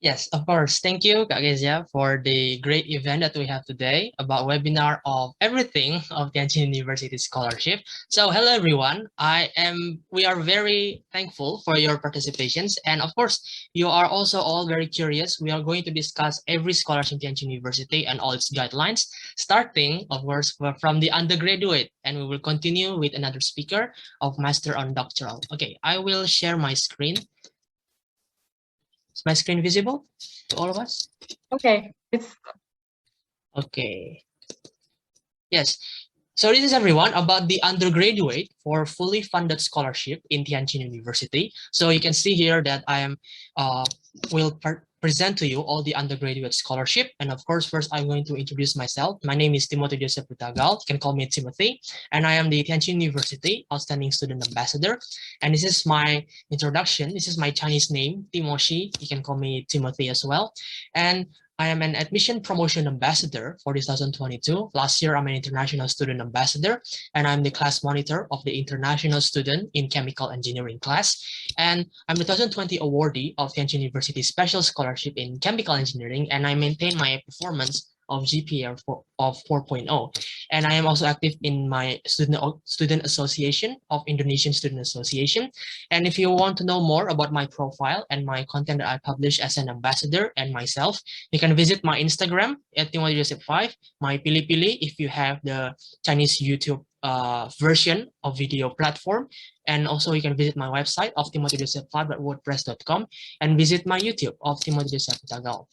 Yes, of course. Thank you, Kak Kezia, for the great event that we have today about webinar of everything of Tianjin University Scholarship. So, hello everyone. We are very thankful for your participations. And of course, you are also all very curious. We are going to discuss every scholarship in Tianjin University and all its guidelines, starting, of course, from the undergraduate. And we will continue with another speaker of master on doctoral. Okay, I will share my screen. Is my screen visible to all of us? Okay, it's Okay. Yes. So this is everyone about the undergraduate for fully funded scholarship in Tianjin University. So you can see here that I am will present to you all the undergraduate scholarship. And of course, first I'm going to introduce myself. My name is Timothy Joseph Butagal. You can call me Timothy. And I am the Tianjin University Outstanding Student Ambassador. And this is my introduction. This is my Chinese name, Timoshi. You can call me Timothy as well. And I am an admission promotion ambassador for 2022. Last year, I'm an international student ambassador, and I'm the class monitor of the international student in chemical engineering class. And I'm the 2020 awardee of Tianjin University Special Scholarship in Chemical Engineering, and I maintain my performance of GPA of 4.0. And I am also active in my student association of Indonesian Student Association. And if you want to know more about my profile and my content that I publish as an ambassador and myself, you can visit my Instagram at Timothy Joseph 5, my Pilipili if you have the Chinese YouTube version of video platform. And also you can visit my website of timothyjoseph5.wordpress.com and visit my YouTube of Timothy Joseph Tagal.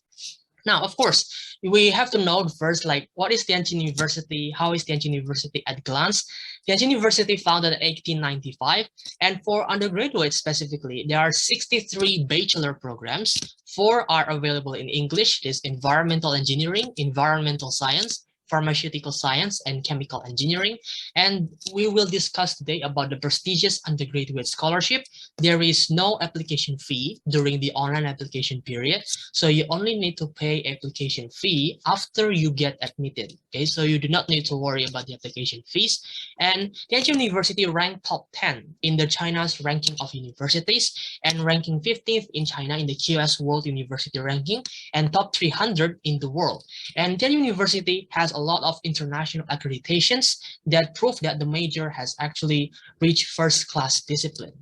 Now, of course, we have to know first, like, what is Tianjin University? How is Tianjin University at glance? Tianjin University founded in 1895, and for undergraduates specifically, there are 63 bachelor programs. 4 are available in English, is environmental engineering, environmental science, pharmaceutical science, and chemical engineering. And we will discuss today about the prestigious undergraduate scholarship. There is no application fee during the online application period. So you only need to pay application fee after you get admitted. Okay, so you do not need to worry about the application fees. And Tianjin University ranked top 10 in the China's ranking of universities and ranking 15th in China in the QS World University ranking and top 300 in the world. And Tianjin University has a lot of international accreditations that prove that the major has actually reached first-class discipline.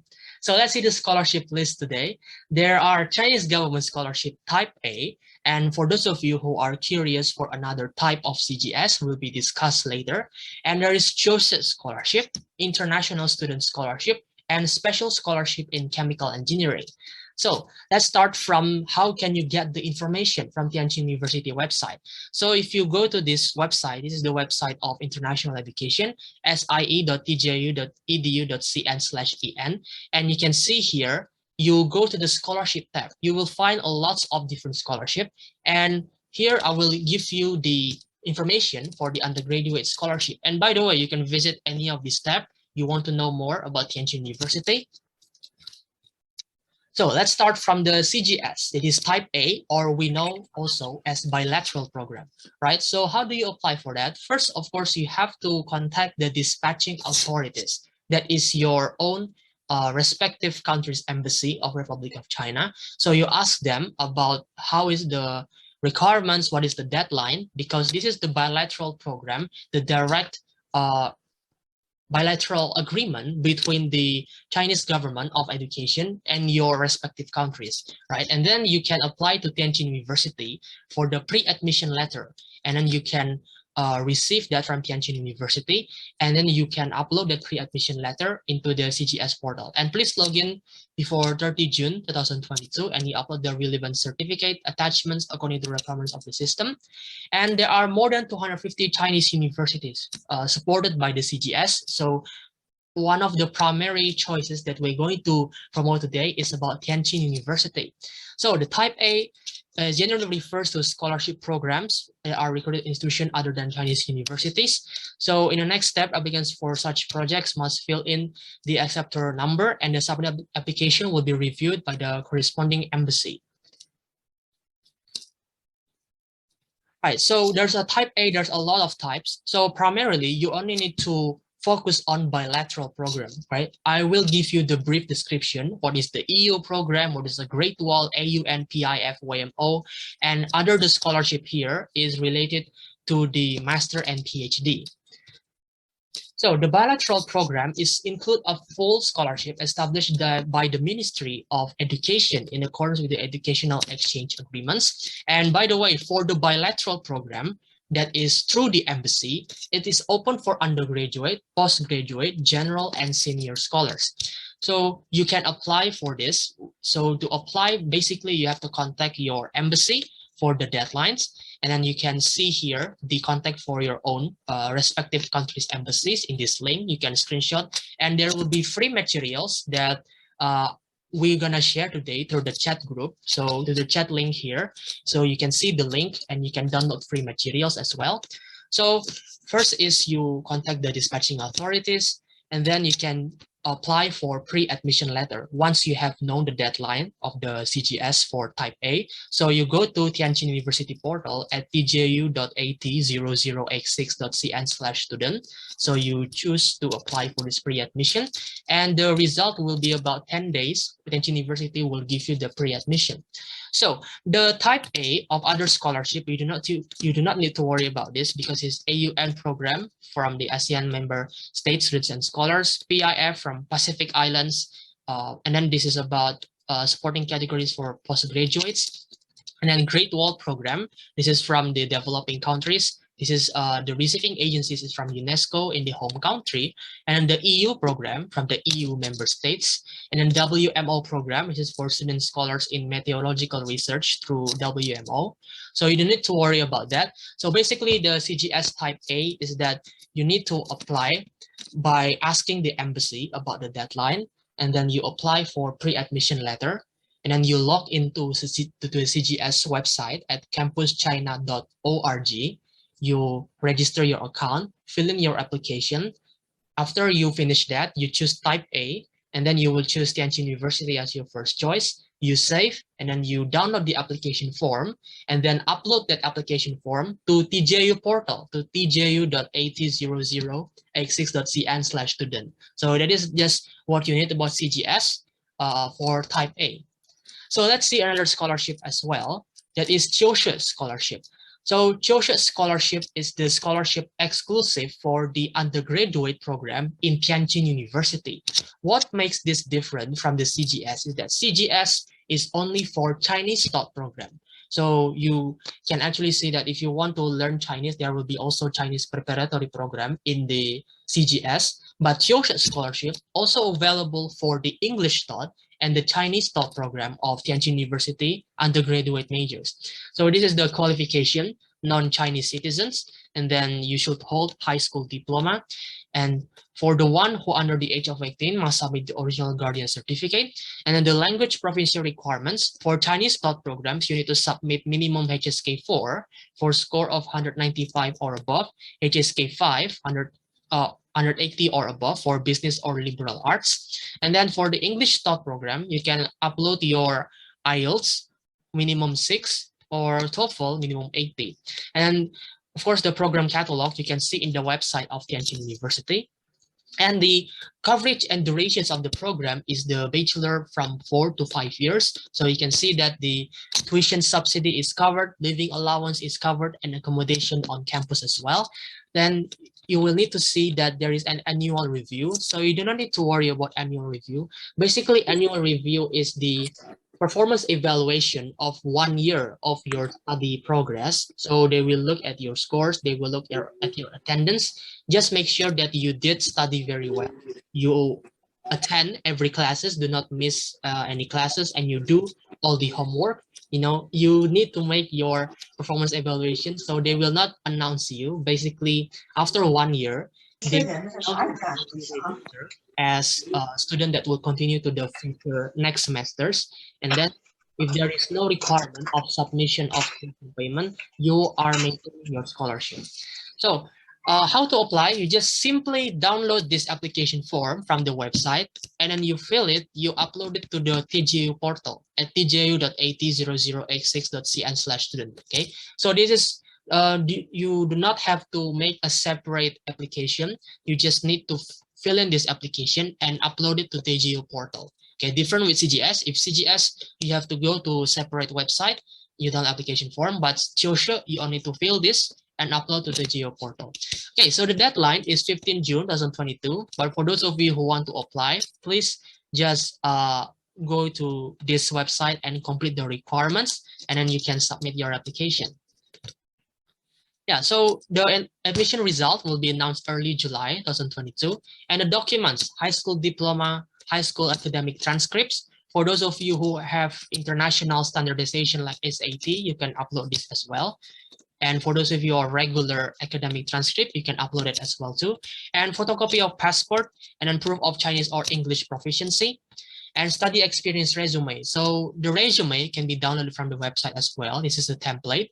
So let's see the scholarship list today. There are Chinese government scholarship type A, and for those of you who are curious for another type of CGS will be discussed later. And there is Joseph Scholarship, International Student Scholarship, and Special Scholarship in Chemical Engineering. So let's start from how can you get the information from Tianjin University website. So if you go to this website, this is the website of international education, sie.tju.edu.cn/en, and you can see here, you go to the scholarship tab, you will find a lots of different scholarship, and here I will give you the information for the undergraduate scholarship. And by the way, you can visit any of these tab. You want to know more about Tianjin University. So let's start from the CGS. It is type A, or we know also as bilateral program, right? So how do you apply for that? First, of course, you have to contact the dispatching authorities. That is your own respective country's embassy of Republic of China. So you ask them about how is the requirements, what is the deadline, because this is the bilateral program, the direct bilateral agreement between the Chinese government of education and your respective countries, right? And then you can apply to Tianjin University for the pre-admission letter, and then you can receive that from Tianjin University, and then you can upload the pre-admission letter into the CGS portal. And please log in before 30 June 2022, and you upload the relevant certificate attachments according to the requirements of the system. And there are more than 250 Chinese universities supported by the CGS. So one of the primary choices that we're going to promote today is about Tianjin University. So the type A generally refers to scholarship programs that are recorded institutions other than Chinese universities. So in the next step, applicants for such projects must fill in the acceptor number, and the submitted application will be reviewed by the corresponding embassy. Right, so there's a type A, there's a lot of types. So primarily, you only need to focus on bilateral program, right? I will give you the brief description. What is the EU program? What is the Great Wall, AUN, PIF, YMO? And under the scholarship here is related to the master and PhD. So the bilateral program is include a full scholarship established by the Ministry of Education in accordance with the educational exchange agreements. And by the way, for the bilateral program that is through the embassy, it is open for undergraduate, postgraduate, general, and senior scholars. So you can apply for this. So to apply, basically you have to contact your embassy for the deadlines. And then you can see here the contact for your own respective countries' embassies in this link. You can screenshot, and there will be free materials that we're gonna share today through the chat group. So to the chat link here, so you can see the link and you can download free materials as well. So first is you contact the dispatching authorities, and then you can apply for pre-admission letter once you have known the deadline of the CGS for type A. So you go to Tianjin University portal at tju.at0086.cn/student. So you choose to apply for this pre-admission, and the result will be about 10 days. Tianjin University will give you the pre-admission. So the type A of other scholarship, you do not need to worry about this because it's AUN program from the ASEAN member states, students and scholars, PIF from Pacific Islands, and then this is about supporting categories for postgraduates, and then Great Wall program. This is from the developing countries. This is the receiving agencies is from UNESCO in the home country, and the EU program from the EU member states, and then WMO program, which is for student scholars in meteorological research through WMO. So you don't need to worry about that. So basically the CGS type A is that you need to apply by asking the embassy about the deadline, and then you apply for pre-admission letter, and then you log into the CGS website at campuschina.org. You register your account, fill in your application. After you finish that, you choose type A, and then you will choose Tianjin University as your first choice. You save, and then you download the application form, and then upload that application form to TJU portal, to tju.at0086.cn/student. So that is just what you need about CGS for type A. So let's see another scholarship as well. That is Chioshe Scholarship. So Chioshe Scholarship is the scholarship exclusive for the undergraduate program in Tianjin University. What makes this different from the CGS is that CGS is only for Chinese taught program. So you can actually see that if you want to learn Chinese, there will be also Chinese preparatory program in the CGS, but Chioshe Scholarship also available for the English taught and the Chinese taught program of Tianjin University undergraduate majors. So this is the qualification, non-Chinese citizens, and then you should hold high school diploma. And for the one who under the age of 18 must submit the original guardian certificate. And then the language proficiency requirements for Chinese taught programs, you need to submit minimum HSK 4 for score of 195 or above, HSK 5, 180 or above for business or liberal arts. And then for the English taught program, you can upload your IELTS minimum 6 or TOEFL minimum 80. And of course, the program catalog you can see in the website of Tianjin University. And the coverage and durations of the program is the bachelor from 4 to 5 years. So you can see that the tuition subsidy is covered, living allowance is covered, and accommodation on campus as well. Then you will need to see that there is an annual review. So you do not need to worry about annual review. Basically, annual review is the performance evaluation of 1 year of your study progress. So they will look at your scores, they will look at your attendance. Just make sure that you did study very well. You attend every classes, do not miss any classes, and you do all the homework. You know, you need to make your performance evaluation, so they will not announce you. Basically, after 1 year, they will as a student that will continue to the future next semesters. And then if there is no requirement of submission of payment, you are maintaining your scholarship. So how to apply? You just simply download this application form from the website, and then you fill it, you upload it to the TJU portal at tju.at0086.cn/student. Okay, so this is you do not have to make a separate application. You just need to fill in this application and upload it to the Geo portal. Okay, different with CGS. If CGS, you have to go to separate website, you download application form, but Chioshu, you only need to fill this and upload to the Geo portal. Okay, so the deadline is 15 June 2022. But for those of you who want to apply, please just go to this website and complete the requirements, and then you can submit your application. Yeah, so the admission result will be announced early July 2022, and the documents, high school diploma, high school academic transcripts. For those of you who have international standardization like SAT, you can upload this as well. And for those of you who are regular academic transcript, you can upload it as well too. And photocopy of passport, and then proof of Chinese or English proficiency, and study experience resume. So the resume can be downloaded from the website as well. This is a template.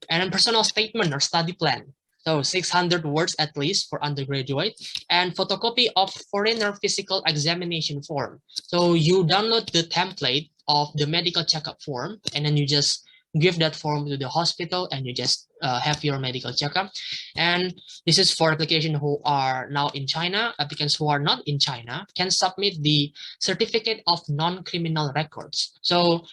And then personal statement or study plan. So 600 words at least for undergraduate, and photocopy of foreigner physical examination form. So you download the template of the medical checkup form, and then you just give that form to the hospital, and you just have your medical checkup. And this is for applications who are now in China. Applicants who are not in China can submit the certificate of non-criminal records. So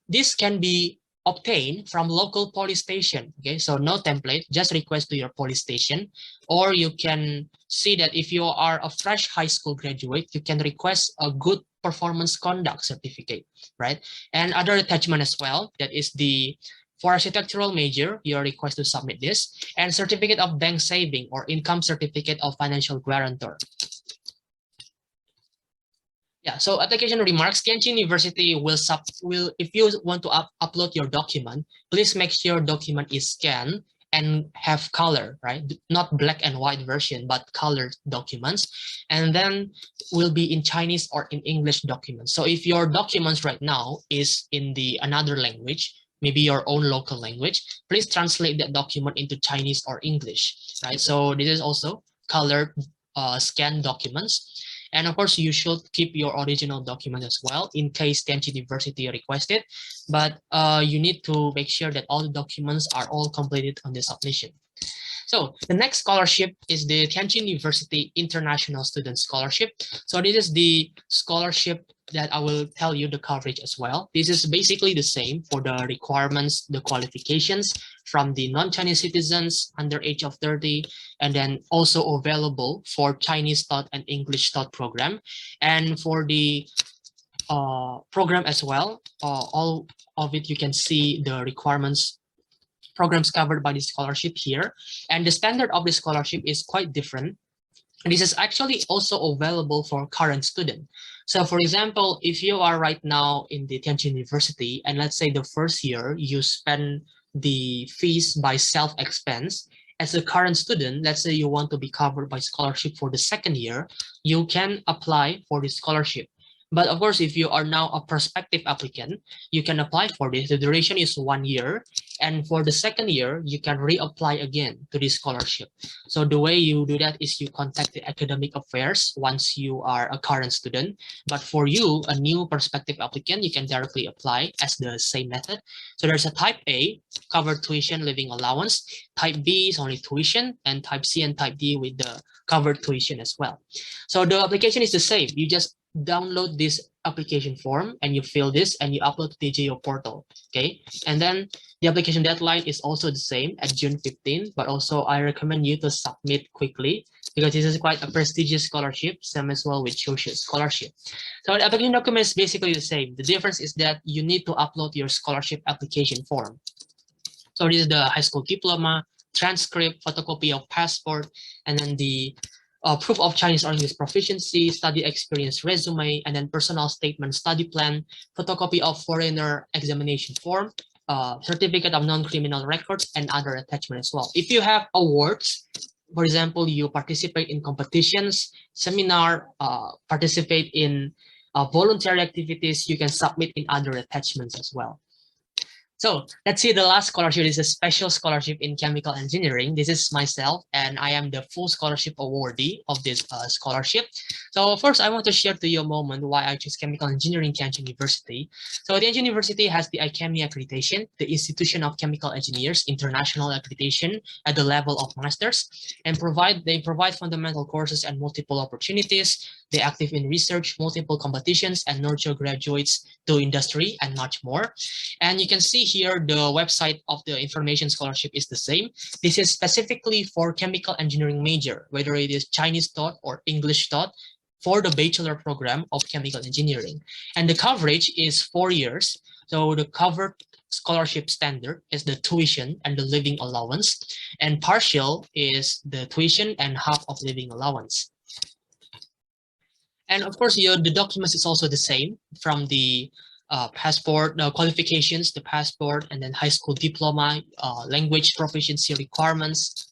this can be obtained from local police station. Okay, so no template, just request to your police station. Or you can see that if you are a fresh high school graduate, you can request a good performance conduct certificate, right? And other attachment as well, that is the for architectural major, you're requested to submit this, and certificate of bank saving or income certificate of financial guarantor. Yeah, so application remarks, Tianjin University will if you want to upload your document, please make sure document is scanned and have color, right? Not black and white version, but colored documents. And then will be in Chinese or in English documents. So if your documents right now is in another language, maybe your own local language, please translate that document into Chinese or English, right? So this is also colored scanned documents. And of course, you should keep your original document as well in case Tianjin University requested. But you need to make sure that all the documents are all completed on the submission. So the next scholarship is the Tianjin University International Student Scholarship. So this is the scholarship that I will tell you the coverage as well. This is basically the same for the requirements, the qualifications from the non-Chinese citizens under age of 30, and then also available for Chinese taught and English taught program. And for the program as well, all of it, you can see the requirements programs covered by the scholarship here. And the standard of the scholarship is quite different. And this is actually also available for current student. So for example, if you are right now in the Tianjin University, and let's say the first year you spend the fees by self-expense, as a current student, let's say you want to be covered by scholarship for the second year, you can apply for the scholarship. But of course, if you are now a prospective applicant, you can apply for this. The duration is 1 year. And for the second year, you can reapply again to this scholarship. So the way you do that is you contact the academic affairs once you are a current student. But for you, a new prospective applicant, you can directly apply as the same method. So there's a type A, covered tuition, living allowance. Type B is only tuition, and type C and type D with the covered tuition as well. So the application is the same. You just download this application form and you fill this and you upload to the Geo portal. Okay, and then the application deadline is also the same at June 15, but also I recommend you to submit quickly because this is quite a prestigious scholarship, same as well with Chioshu scholarship. So the application document is basically the same. The difference is that you need to upload your scholarship application form. So this is the high school diploma, transcript, photocopy of passport, and then the proof of Chinese or English proficiency, study experience resume, and then personal statement, study plan, photocopy of foreigner examination form, certificate of non-criminal records, and other attachment as well. If you have awards, for example, you participate in competitions, seminar, participate in voluntary activities, you can submit in other attachments as well. So let's see the last scholarship is a special scholarship in chemical engineering. This is myself, and I am the full scholarship awardee of this scholarship. So first, I want to share to you a moment why I choose chemical engineering Tianjin University. So Tianjin University has the ICHEMI accreditation, the Institution of Chemical Engineers international accreditation at the level of masters, and they provide fundamental courses and multiple opportunities. They active in research, multiple competitions, and nurture graduates to industry and much more. And you can see here the website of the information scholarship is the same. This is specifically for chemical engineering major, whether it is Chinese taught or English taught, for the bachelor program of chemical engineering. And the coverage is 4 years. So the covered scholarship standard is the tuition and the living allowance, and partial is the tuition and half of living allowance. And of course, the documents is also the same from the passport, qualifications, the passport, and then high school diploma, language proficiency requirements.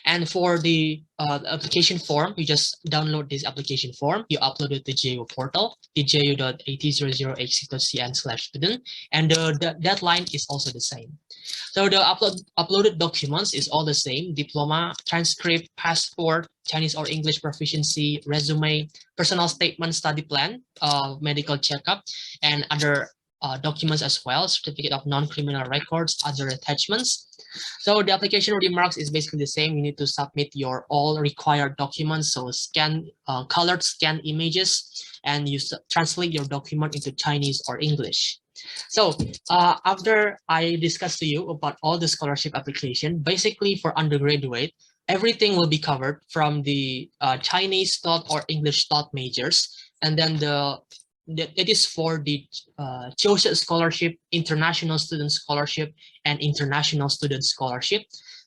And for the application form, you just download this application form. You upload it to JU portal, dju.at00h6.cn/student, and the deadline is also the same. So the uploaded documents is all the same: diploma, transcript, passport, Chinese or English proficiency, resume, personal statement, study plan, medical checkup, and other documents as well, certificate of non-criminal records, other attachments. So the application remarks is basically the same. You need to submit your all required documents. So colored scan images, and you translate your document into Chinese or English. So after I discuss to you about all the scholarship application, basically for undergraduate, everything will be covered from the Chinese taught or English taught majors, and then it is for the chosen scholarship, international student scholarship, and international student scholarship.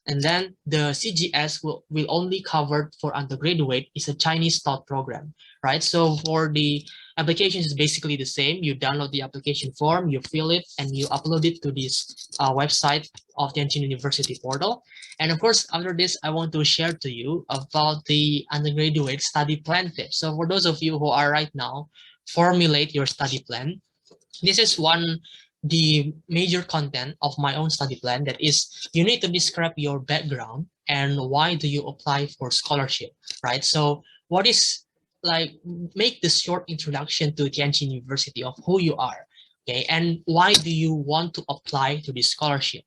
And then the CGS will only cover for undergraduate is a Chinese taught program, right? So for the application is basically the same. You download the application form, you fill it, and you upload it to this website of Tianjin University portal. And of course, after this, I want to share to you about the undergraduate study plan tips. So for those of you who are right now formulate your study plan, this is the major content of my own study plan. That is, you need to describe your background and why do you apply for scholarship, right? So what is make this short introduction to Tianjin University of who you are, okay, and why do you want to apply to this scholarship,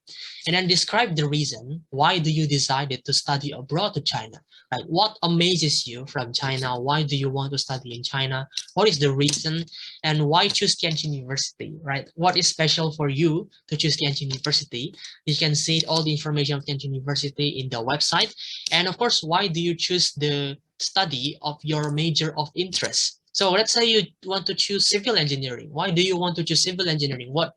and then describe the reason why do you decided to study abroad to China, right? What amazes you from China? Why do you want to study in China? What is the reason, and why choose Tianjin University, right? What is special for you to choose Tianjin University? You can see all the information of Tianjin University in the website, and of course, why do you choose the study of your major of interest? So let's say you want to choose civil engineering. Why do you want to choose civil engineering? What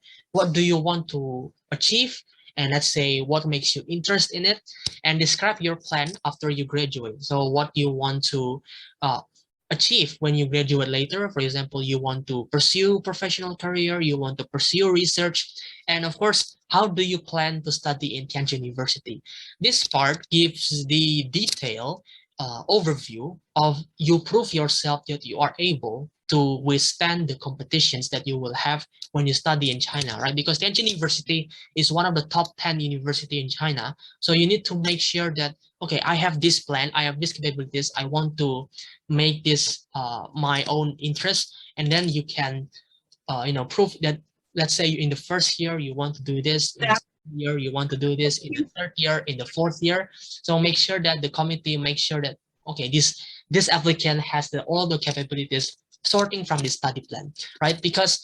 do you want to achieve? And let's say what makes you interested in it, and describe your plan after you graduate. So what you want to achieve when you graduate later. For example, you want to pursue professional career, you want to pursue research, and of course, how do you plan to study in Tianjin University? This part gives the detail overview of you prove yourself that you are able to withstand the competitions that you will have when you study in China, right? Because Tianjin University is one of the top 10 university in China. So you need to make sure that, okay, I have this plan, I have this capabilities, I want to make this my own interest. And then you can, prove that, let's say in the first year, you want to do this, in the second year, you want to do this, in the third year, in the fourth year. So make sure that the committee makes sure that, okay, this applicant has all the capabilities sorting from the study plan, right? Because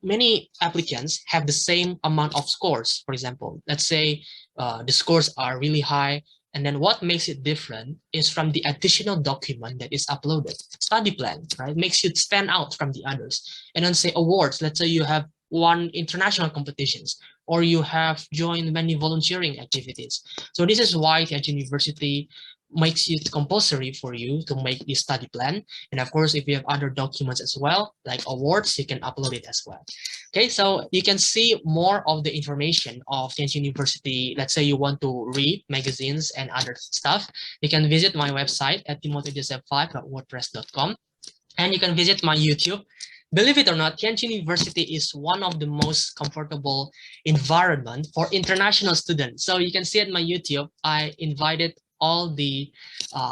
many applicants have the same amount of scores. For example, let's say the scores are really high, and then what makes it different is from the additional document that is uploaded. Study plan, right? Makes you stand out from the others. And then say awards. Let's say you have won international competitions, or you have joined many volunteering activities. So this is why Tianjin University makes it compulsory for you to make this study plan. And of course, if you have other documents as well, like awards, you can upload it as well. Okay, so you can see more of the information of Tianjin University. Let's say you want to read magazines and other stuff. You can visit my website at timothejoseph5.wordpress.com. And you can visit my YouTube, believe it or not, Tianjin University is one of the most comfortable environment for international students. So you can see at my YouTube, I invited all the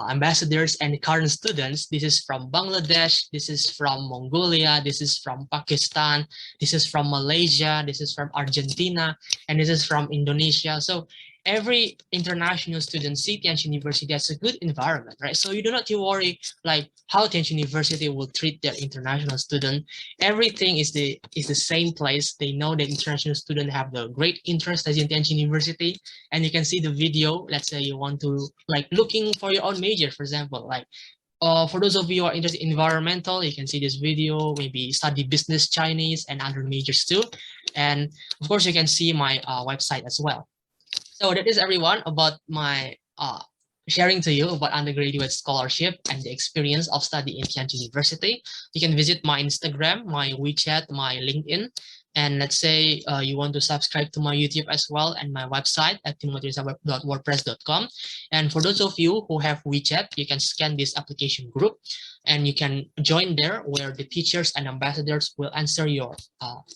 ambassadors and current students. This is from Bangladesh, this is from Mongolia, this is from Pakistan, this is from Malaysia, this is from Argentina, and this is from Indonesia. So every international student see Tianjin University as a good environment, right? So you do not have to worry like how Tianjin University will treat their international student. Everything is the same place. They know that international student have the great interest as in Tianjin University, and you can see the video. Let's say you want to like looking for your own major, for example, like for those of you who are interested in environmental, you can see this video, maybe study business Chinese and other majors too. And of course, you can see my website as well. So that is everyone about my sharing to you about undergraduate scholarship and the experience of study in Tianjin University. You can visit my Instagram, my WeChat, my LinkedIn. And let's say you want to subscribe to my YouTube as well and my website at timothysaweb.wordpress.com. And for those of you who have WeChat, you can scan this application group and you can join there where the teachers and ambassadors will answer your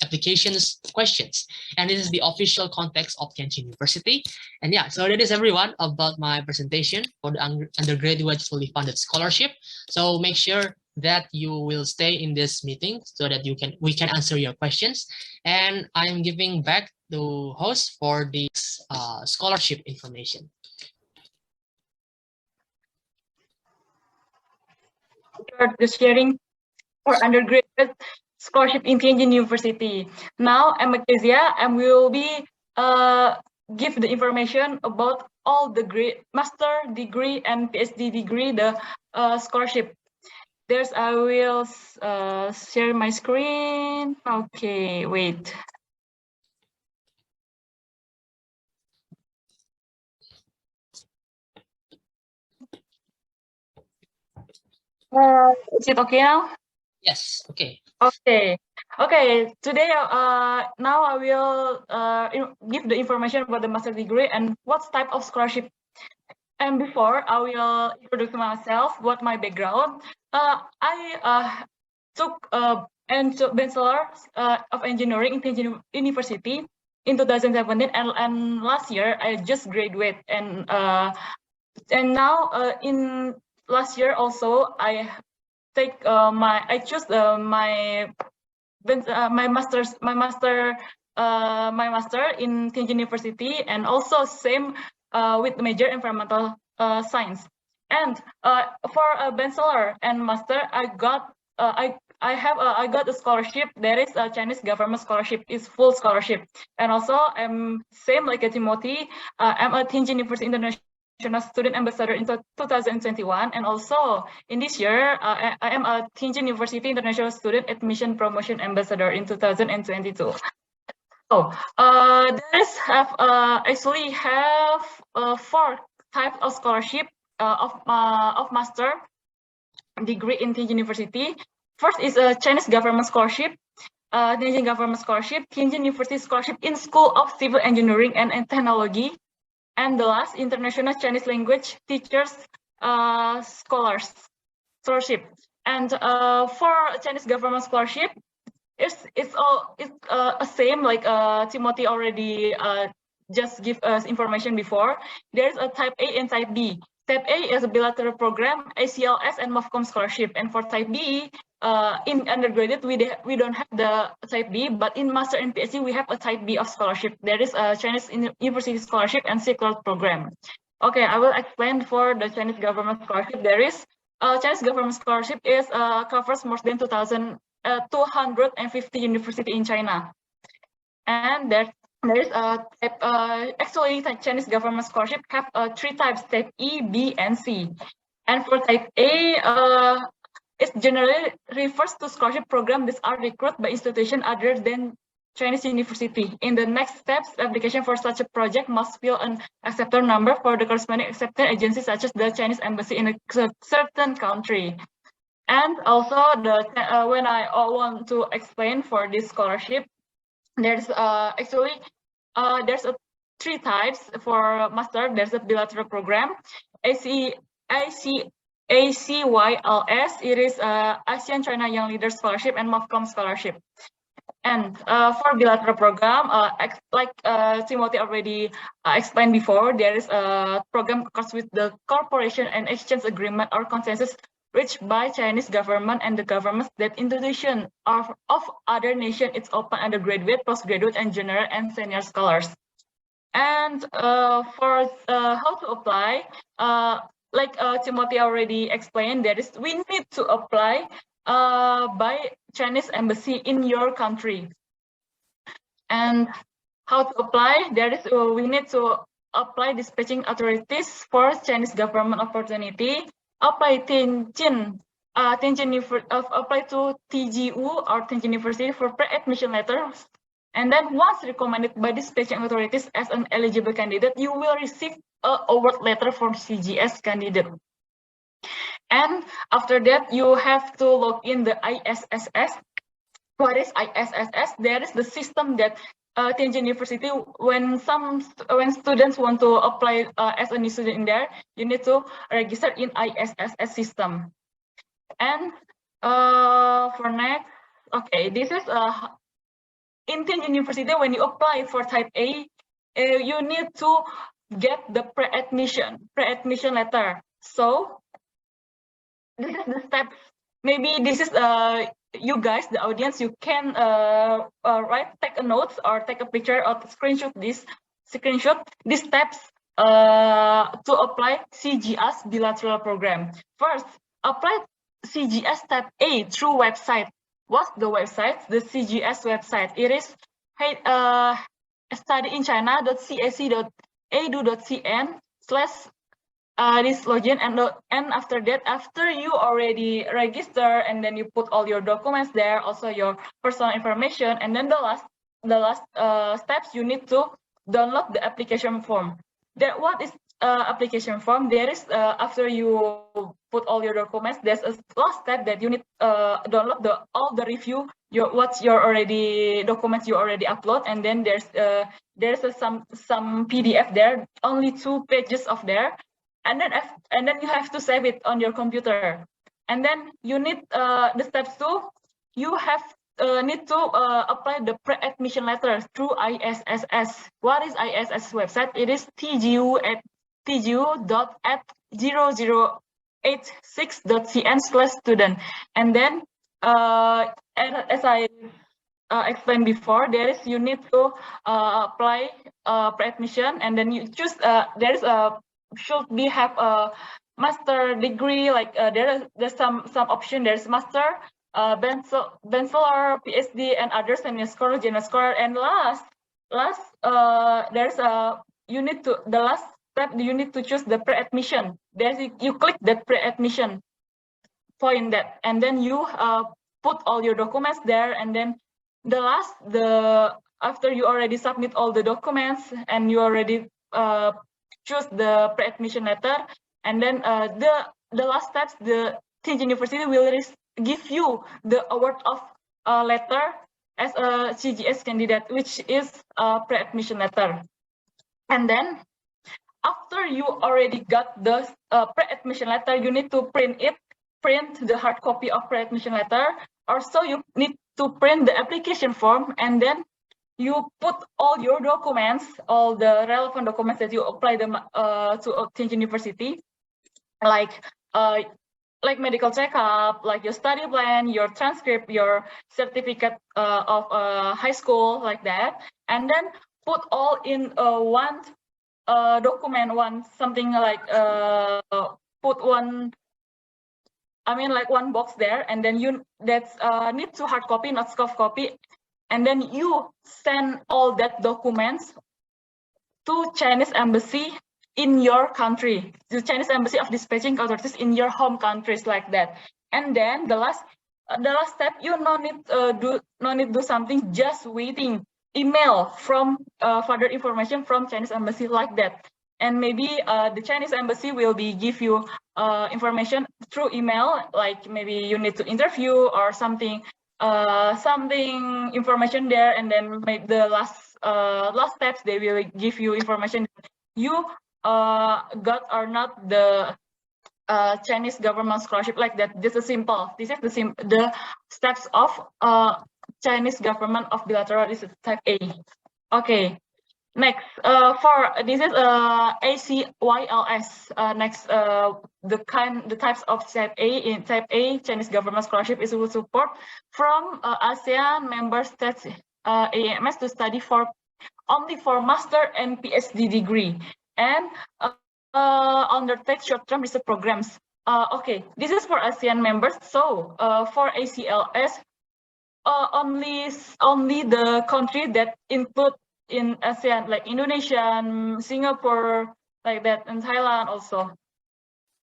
applications questions. And this is the official context of Tianjin University. And yeah, so that is everyone about my presentation for the undergraduate fully funded scholarship. So make sure that you will stay in this meeting so that we can answer your questions. And I'm giving back to host for this scholarship information. For the sharing for undergraduate scholarship in Tianjin University. Now I'm Kezia and we will be give the information about all the master degree and PhD degree, the scholarship. There's I will share my screen. Okay, wait. Is it okay now? Yes, okay. Okay. Okay, today now I will give the information about the master degree and what type of scholarship. And before I will introduce myself, what my background. I took Bachelor of Engineering in Tianjin University in 2017, and last year I just graduated, and now in last year also I take I choose my master in Tianjin University, and also same with major environmental science. And for a bachelor and master, I got I got a scholarship. There is a Chinese government scholarship, is full scholarship. And also I'm same like a Timothy. I'm a Tianjin University International Student Ambassador in 2021, and also in this year I am a Tianjin University International Student Admission Promotion Ambassador in 2022. So actually have 4 types of scholarship of master degree in Tianjin University. First is a Chinese government scholarship, Tianjin government scholarship, Tianjin University scholarship in School of Civil Engineering and Technology. And the last, international Chinese language teachers scholarship. And for Chinese government scholarship, it's same like Timothy already just give us information before. There's a type A and type B. Type A is a bilateral program, ACLS and MOFCOM scholarship. And for type B, in undergraduate, we don't have the type B, but in master and PhD, we have a type B of scholarship. There is a Chinese University scholarship and CCLR program. Okay, I will explain for the Chinese government scholarship. There is Chinese government scholarship is covers more than 250 university in China. And there is a type, actually the Chinese government scholarship have 3 types, type E, B, and C. And for type A, it generally refers to scholarship programs that are recruited by institutions other than Chinese university. In the next steps, application for such a project must fill an acceptor number for the corresponding accepting agency, such as the Chinese embassy in a certain country. And also, when I want to explain for this scholarship, there's actually there's 3 types for master. There's a bilateral program, ACYLS. It is ASEAN China Young Leaders Scholarship and MOFCOM Scholarship. And for bilateral program, like Timothy already explained before, there is a program course with the cooperation and exchange agreement or consensus reached by Chinese government and the governments that introduction of other nation. It's open undergraduate, postgraduate, and general and senior scholars. And for how to apply, like Timothy already explained, we need to apply by Chinese embassy in your country. And how to apply? We need to apply dispatching authorities for Chinese government opportunity. Apply apply to TGU or Tianjin University for pre-admission letters. And then once recommended by dispatching authorities as an eligible candidate, you will receive an award letter from CGS candidate. And after that, you have to log in the ISSS. What is ISSS? There is the system that Tianjin University, when students want to apply as a new student in there, you need to register in ISSS system. And for next, okay, this is in Tianjin University. When you apply for Type A, you need to get the pre-admission letter. So this is the steps. Maybe this is you guys, the audience, you can take a note or take a picture or screenshot these steps to apply CGS bilateral program. First, apply CGS Type A through website. What's the website? The CGS website. It is studyinchina.cac.edu.cn/ this login, and after that, after you already register and then you put all your documents there, also your personal information, and then the last steps, you need to download the application form. What is application form? There is after you put all your documents, there's a last step that you need download all the review documents you already upload, and then there's some PDF there, only 2 pages of there. And then you have to save it on your computer. And then you need the steps 2. You have need to apply the pre-admission letter through ISSS. What is ISSS website? It is tgu@tgu.0086.cn/student. And then as I explained before, you need to apply pre-admission, and then you choose should be have a master degree, like there's some option. There's master, bachelor, PhD, and other senior scholar, general scholar. And last there's the last step, you need to choose the pre-admission. You click that pre-admission point that, and then you put all your documents there, and then after you already submit all the documents and you already choose the pre-admission letter, and then the last steps, the Tianjin University will give you the award of letter as a CGS candidate, which is a pre-admission letter. And then after you already got the pre-admission letter, you need to print the hard copy of pre-admission letter. Also, you need to print the application form, and then you put all your documents, all the relevant documents that you apply them to Tianjin University, like medical checkup, like your study plan, your transcript, your certificate of high school, like that, and then put all in one document, put one. Like one box there, and then need to hard copy, not soft copy. And then you send all that documents to Chinese embassy in your country, the Chinese embassy of dispatching authorities in your home countries, like that. And then the last step, you no need do something, just waiting email from further information from Chinese embassy, like that. And maybe the Chinese embassy will give you information through email, like maybe you need to interview or something information there, and then the last steps, they will give you information you got or not the Chinese government scholarship like that. This is simple. This is the steps of Chinese government of bilateral. This is type A. Okay. Next, for this is ACYLS. Next, the types of type A. In type A, Chinese government scholarship is with support from ASEAN member states AMS to study only for master and PhD degree and undertake short-term research programs. Okay, this is for ASEAN members. So for ACLS, only the country that include in ASEAN, like Indonesia, Singapore, like that, and Thailand also.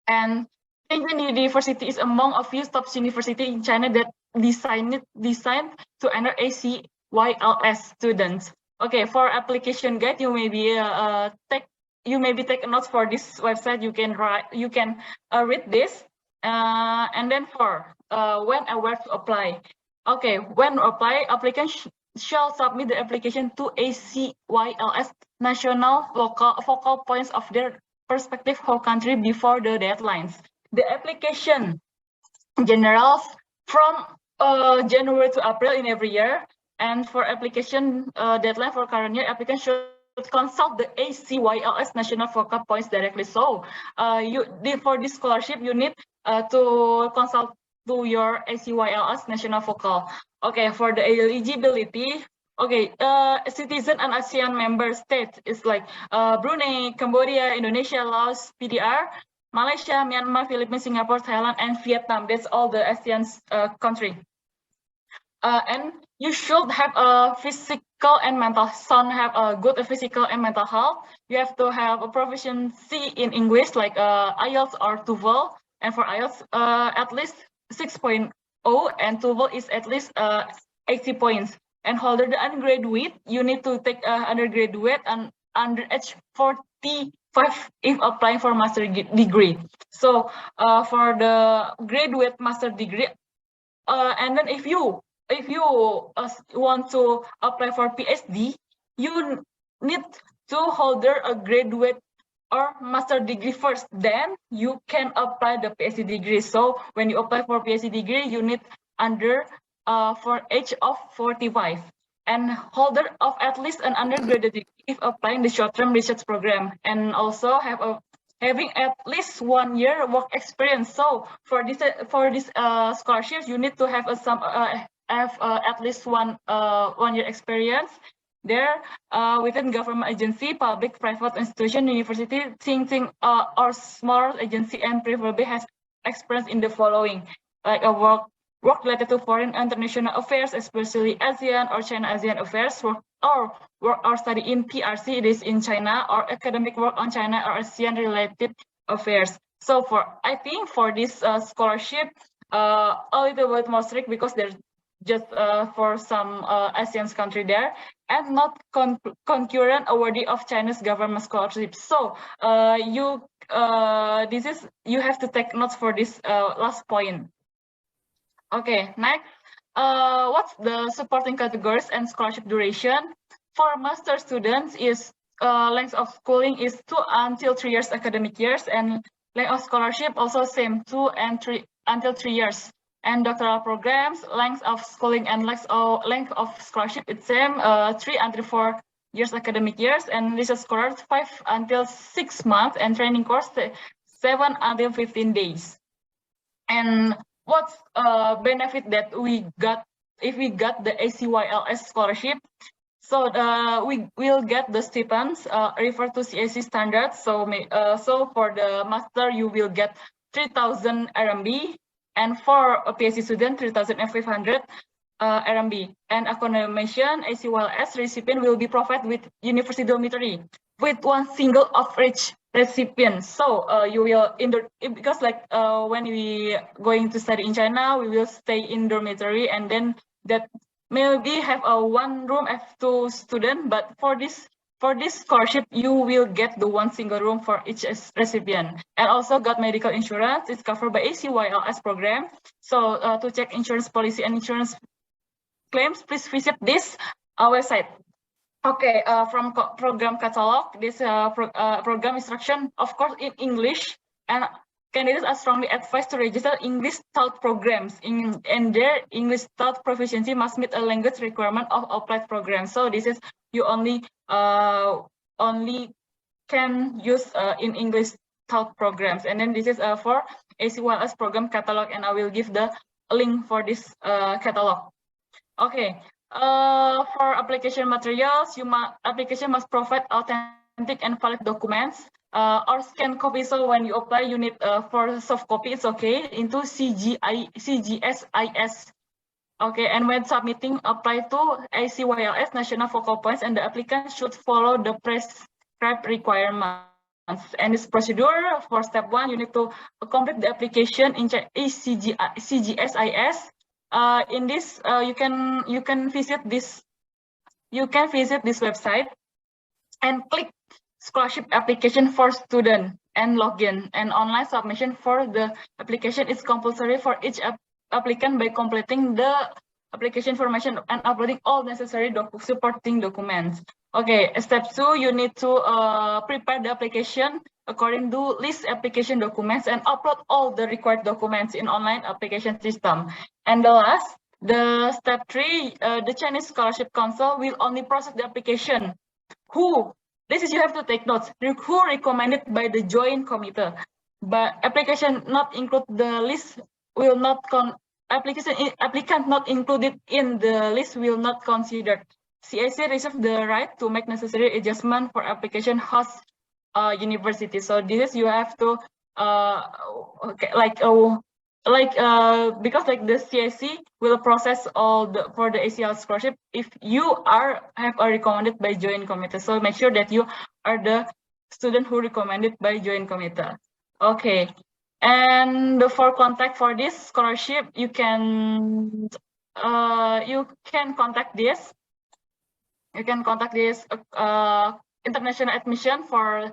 And Tianjin University is among a few top university in China that designed to enter ACYLS students. Okay, for application guide, you may be take notes for this website. You can read this, and then for when and where to apply. Okay, when apply, applicants shall submit the application to ACYLS national focal points of their respective whole country before the deadlines. The application generals from January to April in every year, and for application deadline for current year, applicants should consult the ACYLS national focal points directly. So for this scholarship, you need to consult to your ACYLS national focal. Okay, for the eligibility, okay, citizen and ASEAN member states is like Brunei, Cambodia, Indonesia, Laos, PDR, Malaysia, Myanmar, Philippines, Singapore, Thailand, and Vietnam. That's all the ASEAN country. And you should have a physical and mental. Some have a good physical and mental health. You have to have a proficiency in English, like IELTS or TOEFL. And for IELTS, at least 6.0, and TOEFL is at least 80 points. And holder the undergraduate, you need to take undergraduate and under age 45 if applying for master degree. So for the graduate master degree, and then if you want to apply for PhD, you need to holder a graduate or master degree first, then you can apply the PhD degree. So when you apply for PhD degree, you need under for age of 45 and holder of at least an undergraduate degree if applying the short-term research program, and also having at least 1 year work experience. So for this scholarships, you need to have at least one year experience there within government agency, public, private institution, university, think or small agency, and preferably has experience in the following, like a work related to foreign international affairs, especially ASEAN or China ASEAN affairs, work or study in PRC, it is in China, or academic work on China or ASEAN related affairs. So I think for this scholarship, a little bit more strict because there's just for some ASEAN country there, and not concurrent awardee of Chinese government scholarship. So you have to take notes for this last point. Okay, next, what's the supporting categories and scholarship duration? For master students, is length of schooling is 2 until 3 years academic years, and length of scholarship also same 2 and 3 until 3 years. And doctoral programs, length of schooling and length of scholarship, it's same 3 until 4 years academic years, and research scholars 5 until 6 months, and training course 7 until 15 days. And what's benefit that we got if we got the ACYLS scholarship? So we will get the stipends refer to CAC standards. So for the master you will get 3,000 RMB, and for a PhD student 3,500 RMB. And accommodation ACYLS recipient will be provided with university dormitory with one single of each recipient. So you will because like when we going to study in China, we will stay in dormitory, and then that maybe have a one room F2 student, but for this scholarship you will get the one single room for each recipient. And also got medical insurance, it's covered by ACYLS program. So to check insurance policy and insurance claims, please visit this website. Okay, from program catalog, this program instruction, of course, in English, and candidates are strongly advised to register English taught programs and their English taught proficiency must meet a language requirement of applied programs. So this is you only can use in English taught programs. And then this is for ACYLS program catalog, and I will give the link for this catalog. Okay. For application materials, application must provide authentic and valid documents or scan copy. So when you apply, you need for soft copy, it's okay, into CGSIS. Okay, and when submitting, apply to ACYLS National Focal Points, and the applicant should follow the prescribed requirements. And this procedure for step 1, you need to complete the application in CGSIS. In this, you can visit this website and click scholarship application for student and login. And online submission for the application is compulsory for each applicant by completing the application information and uploading all necessary supporting documents. Okay, step 2, you need to prepare the application according to list application documents and upload all the required documents in online application system. And the last, the step 3, the Chinese Scholarship Council will only process the application. This is, you have to take notes, who recommended by the joint committee. But application not include the list will not applicant not included in the list will not considered. CIC reserves the right to make necessary adjustment for application host university. So this is, you have to because like the CIC will process all for the ACL scholarship if you have a recommended by joint committee. So make sure that you are the student who recommended by joint committee. Okay, and for contact for this scholarship, you can contact this. You can contact this international admission for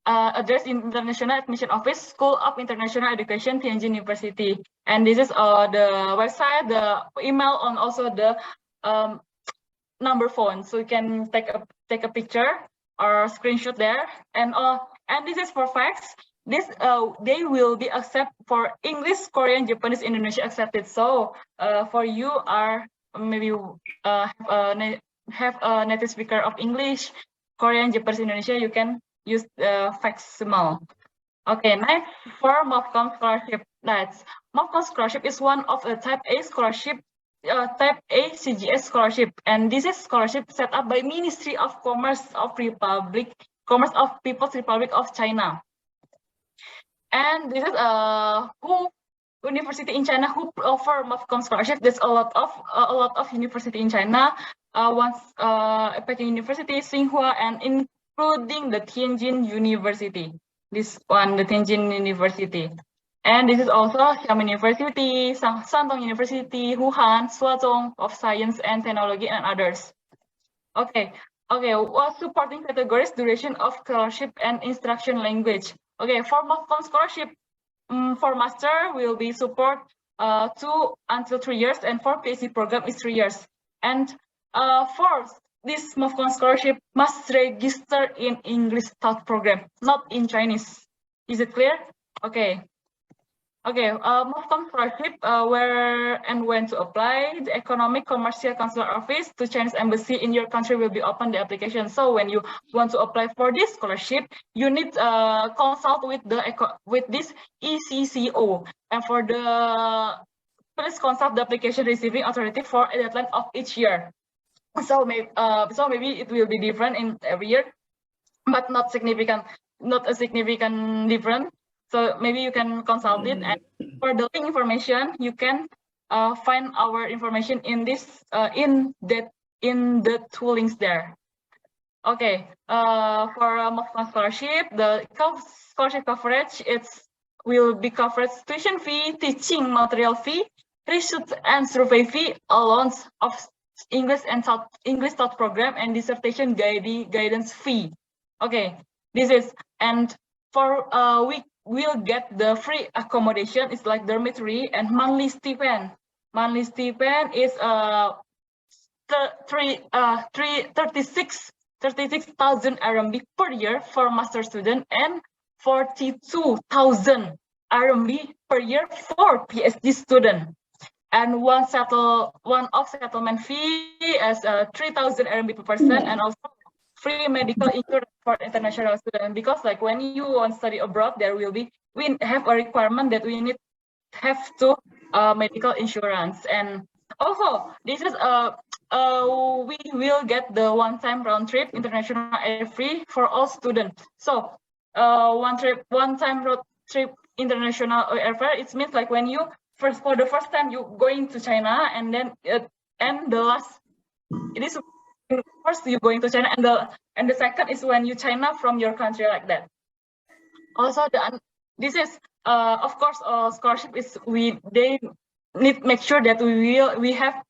address International Admission Office, School of International Education, Tianjin University. And this is the website, the email, and also the number phone. So you can take a picture or screenshot there. And this is for facts. This they will be accepted for English, Korean, Japanese, Indonesian accepted. So for you are maybe have a native speaker of English, Korean, Japanese, Indonesia, you can use the facsimile. Okay, next for MOFCOM scholarship. That's MOFCOM scholarship is one of the type A scholarship, type A CGS scholarship, and this is scholarship set up by Ministry of Commerce of People's Republic of China. And this is who university in China who offer MOFCOM scholarship. There's a lot of university in China. Peking University, Tsinghua, and including the Tianjin University. This one, the Tianjin University. And this is also Xiamen University, Shandong University, Wuhan, Shuazhong of Science and Technology, and others. Okay. What supporting categories, duration of scholarship, and instruction language. Okay, for MOFCOM scholarship, for master will be support 2 until 3 years, and for PhD program is 3 years. And for this MOFCOM scholarship must register in English taught program, not in Chinese. Is it clear? Okay. MOFCOM scholarship, where and when to apply. The Economic Commercial Consular Office to Chinese Embassy in your country will be open the application. So when you want to apply for this scholarship, you need consult with this ECCO, and for the please consult the application receiving authority for a deadline of each year. So maybe it will be different in every year, but not a significant difference. So maybe you can consult it, and for the link information, you can find our information in this in the two links there. Okay, for MOFCOM scholarship, the scholarship coverage will be covered tuition fee, teaching material fee, research and survey fee, allowance of English taught program, and dissertation guidance fee. Okay, this is, and for we will get the free accommodation. It's like dormitory and monthly stipend. Monthly stipend is 36,000 RMB per year for master student and 42,000 RMB per year for PhD student. And one-off settlement fee as 3,000 RMB per person, and also free medical insurance for international students. Because like when you want to study abroad, we have a requirement that we have to medical insurance. And also this is we will get the one-time round trip international air free for all students. So one-time road trip international airfare, it means like when you for the first time you going to China, and then and the last it is first you going to China, and the second is when you China from your country, like that. Also this is of course scholarship is they need make sure that we have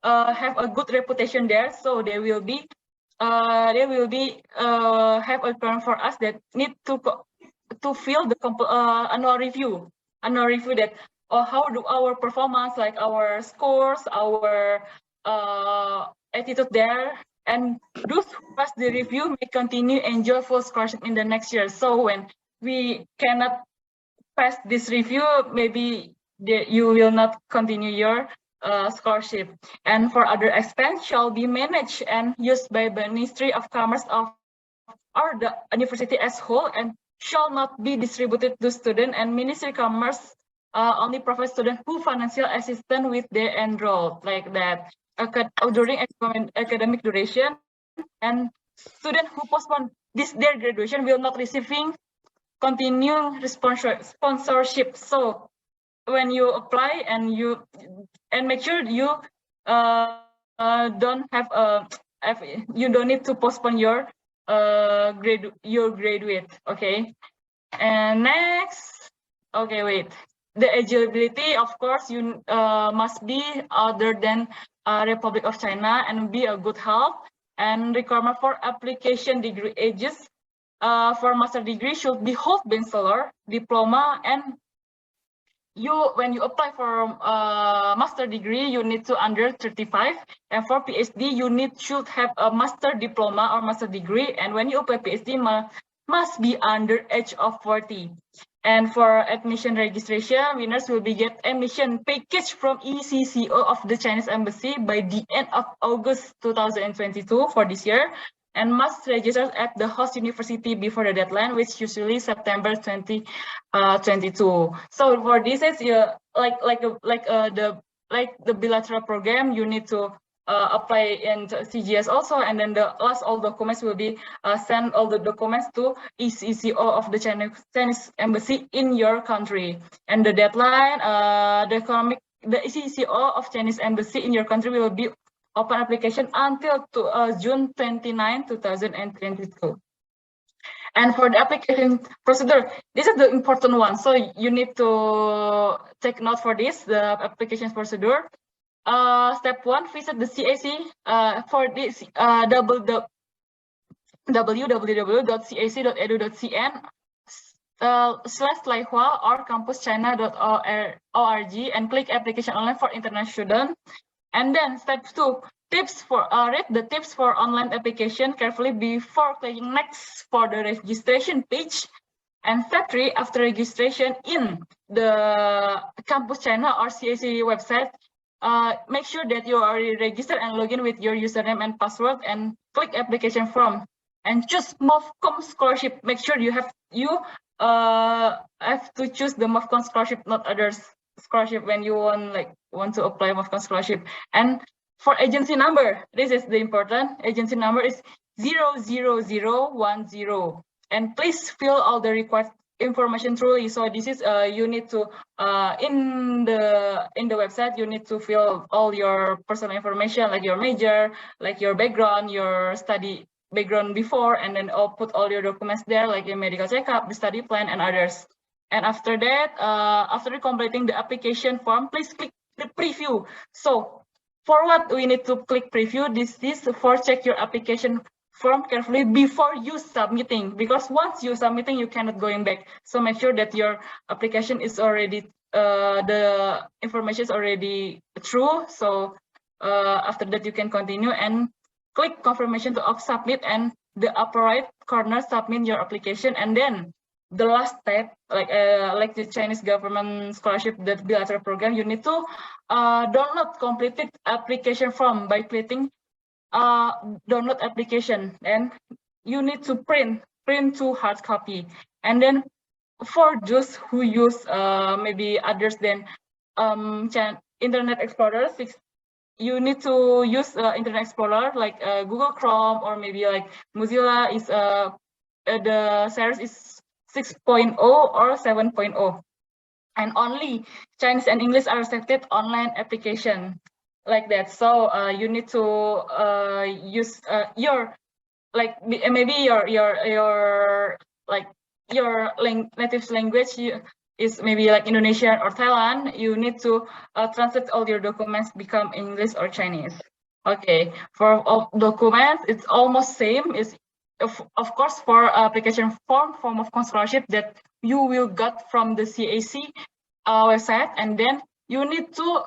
a good reputation there, so they will be have a term for us that need to fill the annual review that how do our performance, like our scores, our attitude there, and those who pass the review may continue enjoy full scholarship in the next year. So when we cannot pass this review, maybe you will not continue your scholarship. And for other expense shall be managed and used by the Ministry of Commerce or the university as whole, and shall not be distributed to student, and Ministry of Commerce only provides students who financial assistance with their enrolled, like that, during academic duration. And students who postpone their graduation will not receiving continue sponsorship. So when you apply and make sure you don't have you don't need to postpone your graduate. Okay. And next, okay, wait. The eligibility, of course, you must be other than Republic of China and be a good health. And requirement for application degree ages for master degree should be hold bachelor, diploma, and when you apply for master degree, you need to under 35, and for PhD, you should have a master diploma or master degree, and when you apply PhD, must be under age of 40. And for admission registration, winners will be get admission package from ECCO of the Chinese Embassy by the end of August 2022 for this year, and must register at the host university before the deadline, which usually September 2022. So for this is the bilateral program, you need to apply in CGS also, and then all documents will be send all the documents to ECCO of the Chinese Embassy in your country. And the deadline, the ECCO of Chinese Embassy in your country will be open application until June 29, 2022. And for the application procedure, this is the important one. So you need to take note for this, the application procedure. Step 1, visit the CAC for this www.cac.edu.cn/Laihua or campuschina.org and click application online for international students. And then step 2, tips for read the tips for online application carefully before clicking next for the registration page. And step 3, after registration in the Campus China or CAC website, make sure that you are already registered and log in with your username and password, and click application form and choose MOFCOM scholarship. Make sure you have to choose the MOFCOM scholarship, not others scholarship when you want to apply MOFCOM scholarship. And for agency number, this is the important agency number is 00010, and please fill all the required information truly. So this is you need to in the website, you need to fill all your personal information, like your major, like your background, your study background before, and then put all your documents there, like your medical checkup, the study plan, and others. And after that, after completing the application form, please click the preview. So for what we need to click preview, this is for check your application form carefully before you submitting, because once you submitting, you cannot going back. So make sure that your application is already the information is already true. So after that, you can continue and click confirmation to submit, and the upper right corner submit your application, and then the last step, like the Chinese government scholarship, that bilateral program, you need to download completed application form by clicking download application, and you need to print to hard copy. And then for those who use maybe others than Internet Explorer 6, you need to use Internet Explorer like Google Chrome, or maybe like Mozilla is the series is 6.0 or 7.0, and only Chinese and English are accepted online application like that. So you need to use your maybe your like your native language is maybe like Indonesian or Thailand. You need to translate all your documents become English or Chinese. Okay, for all documents, it's almost same. Is of course for application form of scholarship that you will get from the CAC website, and then you need to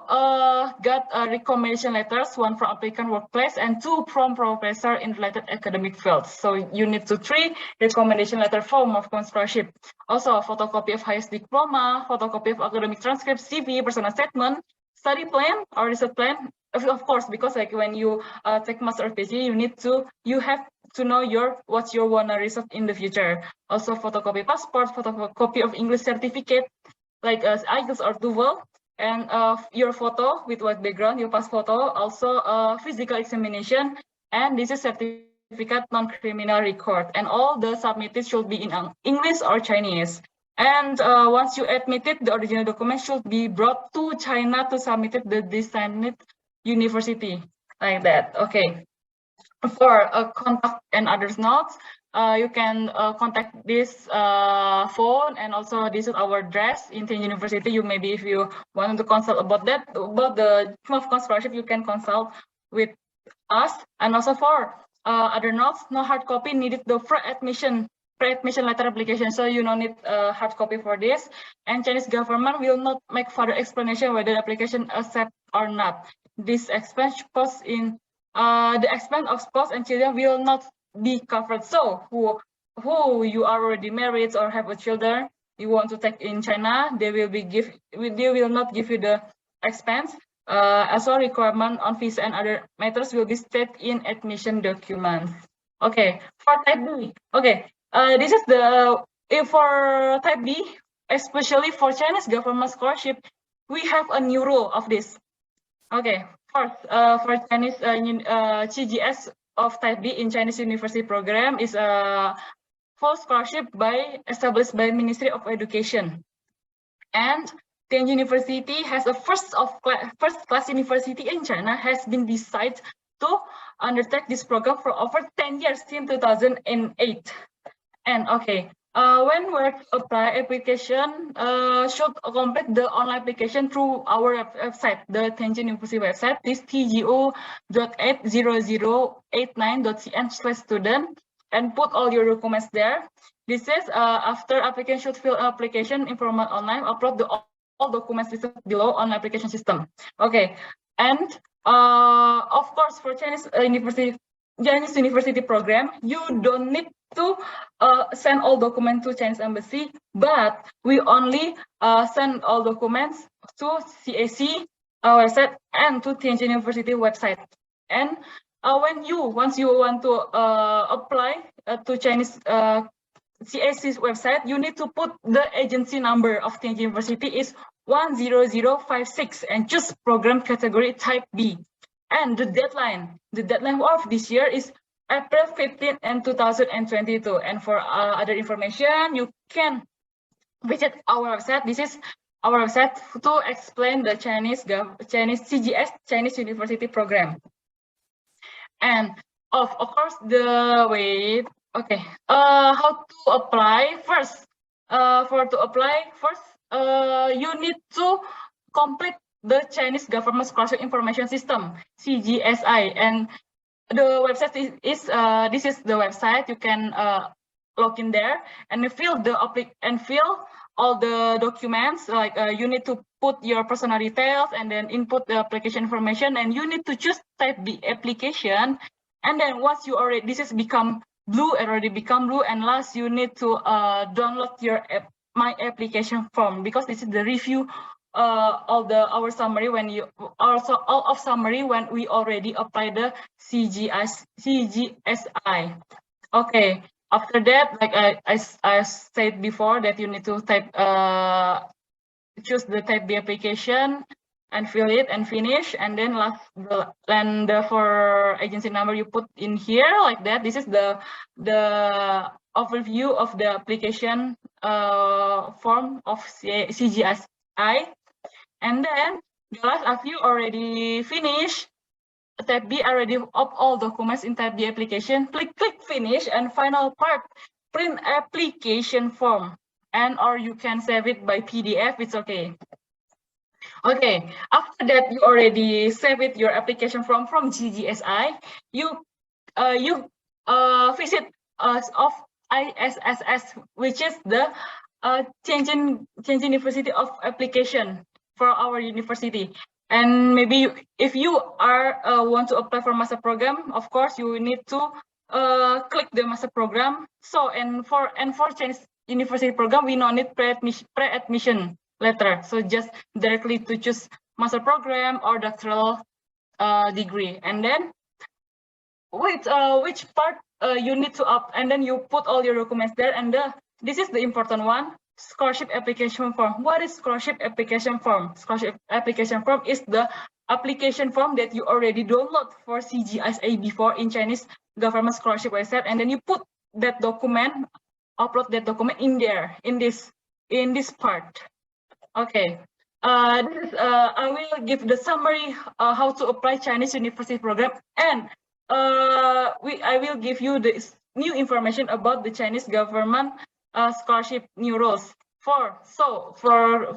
get recommendation letters, one from applicant workplace and two from professor in related academic fields. So you need to 3 recommendation letter form of scholarship. Also a photocopy of highest diploma, photocopy of academic transcript, CV, personal statement, study plan or research plan. Of course, because like when you take master or PhD, you have to know what you wanna research in the future. Also photocopy passport, photocopy of English certificate, like IELTS or TOEFL, and your photo with white background, your pass photo, also physical examination, and this is certificate non-criminal record, and all the submitted should be in English or Chinese. And once you admitted, the original document should be brought to China to submit it the designated university, like that. Okay. For contact and others notes, you can contact this phone, and also this is our address in Tianjin University. You maybe if you want to consult about that, about the of scholarship, you can consult with us. And also for other notes, no hard copy needed the pre-admission letter application, so you don't need a hard copy for this. And Chinese government will not make further explanation whether the application accept or not. This expense post in the expense of spouse and children will not be covered. So who you are already married or have a children you want to take in China, they will not give you the expense. Also requirement on visa and other matters will be stated in admission documents. Okay, for type B. Okay, this is the for type B, especially for Chinese government scholarship, we have a new rule of this. Okay, first, for Chinese CGS of type B in Chinese university program is a full scholarship established by Ministry of Education. And Tianjin University has a first class university in China has been decided to undertake this program for over 10 years since 2008. And okay, when we apply application, should complete the online application through our website, the Tianjin University website. This tgo.80089.cn/student, and put all your documents there. This is after applicant should fill application information online, upload all documents listed below on application system. Okay, and of course for Chinese university program, you don't need to send all documents to Chinese embassy, but we only send all documents to CAC website and to Tianjin University website. And once you want to apply to Chinese CAC's website, you need to put the agency number of Tianjin University is 10056 and choose program category type B. And the deadline of this year is April 15 and 2022. And for other information, you can visit our website. This is our website to explain the Chinese CGS, Chinese University program. And of course, okay, how to apply first? You need to complete the Chinese Government Scholarship Information System, CGSI, and the website is this is the website. You can log in there and fill all the documents. Like you need to put your personal details and then input the application information, and you need to choose type B application. And then once you already this is become blue, it already become blue. And last, you need to download your my application form, because this is the review of our summary when you also all of summary when we already apply the CGSI. Okay. After that, like I said before, that you need to type choose the type B application and fill it and finish, and then for agency number you put in here like that. This is the overview of the application form of CGSI. And then the last, after you already finish tab B, already of all documents in tab B application, click finish, and final part, print application form, and or you can save it by PDF, it's okay. Okay, after that you already save it your application form from CGSI, you visit of ISSS, which is the Tianjin University of Application for our university. And maybe if you are want to apply for master program, of course you need to click the master program. So and for Chinese university program, we no need pre-admission letter. So just directly to choose master program or doctoral degree. And then which part you need to up, and then you put all your documents there. And this is the important one, scholarship application form. What is scholarship application form? Scholarship application form is the application form that you already download for CGSA before in Chinese government scholarship website, and then you put that document, upload that document in there, in this part. Okay. This is, I will give the summary how to apply Chinese university program, and I will give you this new information about the Chinese government scholarship new rules. For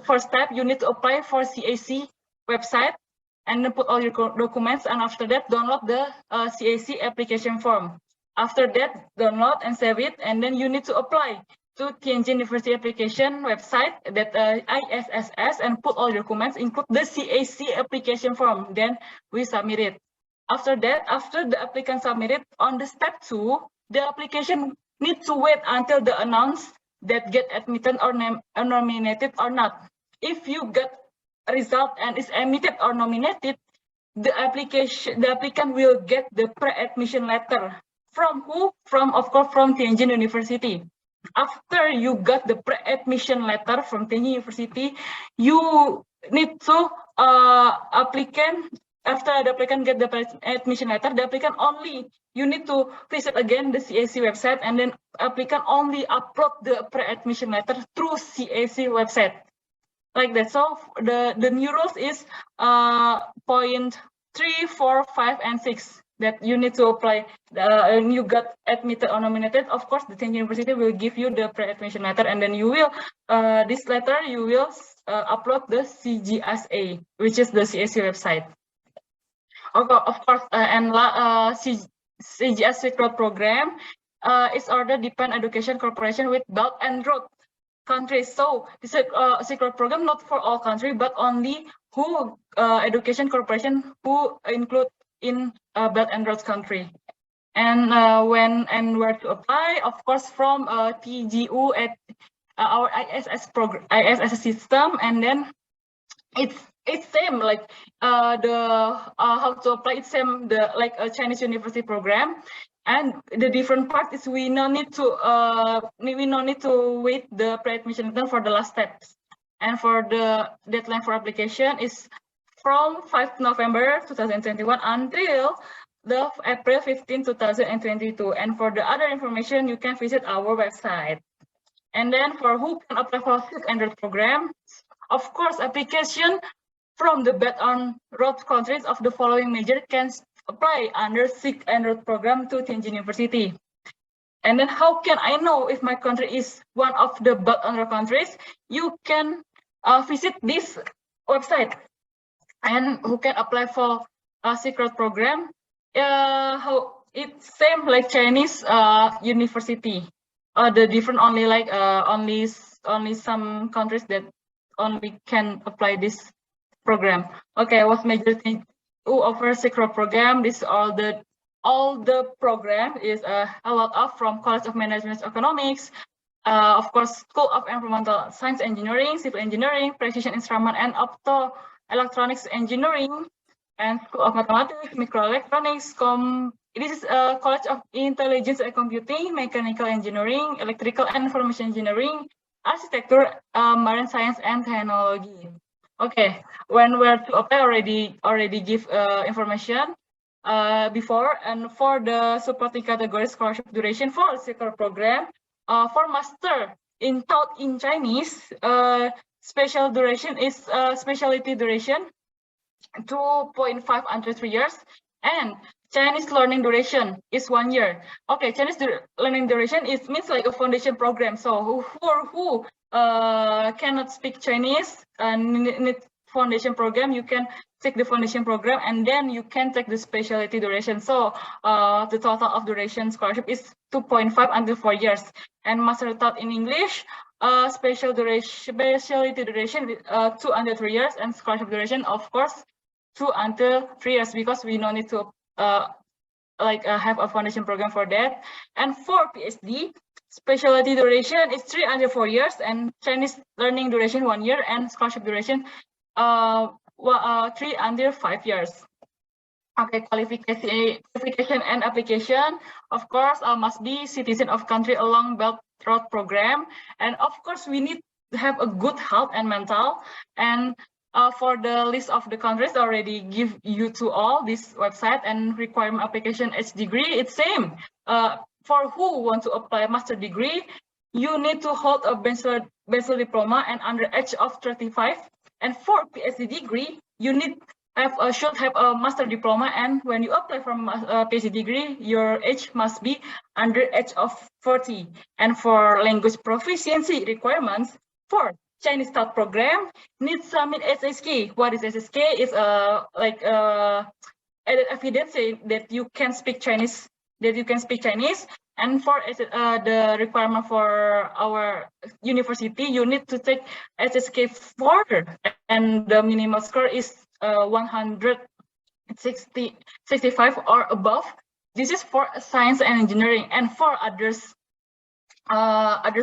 first step, you need to apply for CAC website and then put all your documents, and after that download the CAC application form. After that, download and save it, and then you need to apply to Tianjin University application website, that ISSS, and put all your documents, include the CAC application form. Then we submit it. After that, after the applicant submitted, on the step 2, the application needs to wait until the announce that get admitted or nominated or not. If you get a result and is admitted or nominated, the applicant will get the pre-admission letter. From who? Of course, from Tianjin University. After you got the pre-admission letter from Tianjin University, you need to after the applicant get the admission letter, the applicant only, you need to visit again the CAC website, and then applicant only upload the pre-admission letter through CAC website. Like that. So the new rules is point 3, 4, 5, and 6 that you need to apply. And you got admitted or nominated, of course, the Tianjin University will give you the pre-admission letter, and then you will this letter you will upload the CGSA, which is the CAC website. Of course, and CGS Silk Road program is ordered Depend Education Corporation with Belt and Road countries. So this Silk Road program not for all countries, but only who education corporation who include in Belt and Road country. And when and where to apply, of course, from TGU at our ISS system, and then it's same like the how to apply. It's same like a Chinese university program, and the different part is we no need to wait the pre-admission for the last steps. And for the deadline for application is from 5 November 2021 until the April 15, 2022. And for the other information, you can visit our website. And then for who can apply for Silk and Road program, of course, application from the Belt and Road countries of the following major can apply under Silk and Road program to Tianjin University. And then how can I know if my country is one of the Belt and Road countries? You can visit this website. And who can apply for a Silk Road program? How it's same like Chinese university. The different only like only some countries that only can apply this program. Okay, what major thing who offers Silk Road program? This is all the all the program is a lot of from College of Management Economics, of course, School of Environmental Science Engineering, Civil Engineering, Precision Instrument and Optoelectronics Engineering, and School of Mathematics, Microelectronics, this is a College of Intelligence and Computing, Mechanical Engineering, Electrical and Information Engineering, Architecture, Marine Science and Technology. Okay, when we're to apply, already give information before, and for the supporting category scholarship duration for circular program, for master in taught in Chinese, special duration is specialty duration 2.5 until 3 years, and Chinese learning duration is 1 year. Okay, Chinese learning duration is means like a foundation program. So who cannot speak Chinese and need foundation program, you can take the foundation program and then you can take the specialty duration. So the total of duration scholarship is 2.5 until 4 years. And master taught in English, specialty duration 2 until 3 years, and scholarship duration, of course, 2 until 3 years, because we don't need to have a foundation program for that. And for PhD, specialty duration is 3 until 4 years, and Chinese learning duration 1 year, and scholarship duration 3 until 5 years. Okay, qualification and application, of course, must be citizen of country along Belt Road program, and of course we need to have a good health and mental. And for the list of the countries, already give you to all this website, and requirement application H degree, it's same. For who want to apply master degree, you need to hold a bachelor diploma and under age of 35. And for PhD degree, you should have a master diploma, and when you apply for a PhD degree, your age must be under age of 40. And for language proficiency requirements, for Chinese Start program, need submit SSK. What is SSK? Is evidence that you can speak Chinese. And for the requirement for our university, you need to take SSK 4, and the minimal score is 165 or above. This is for science and engineering, and for others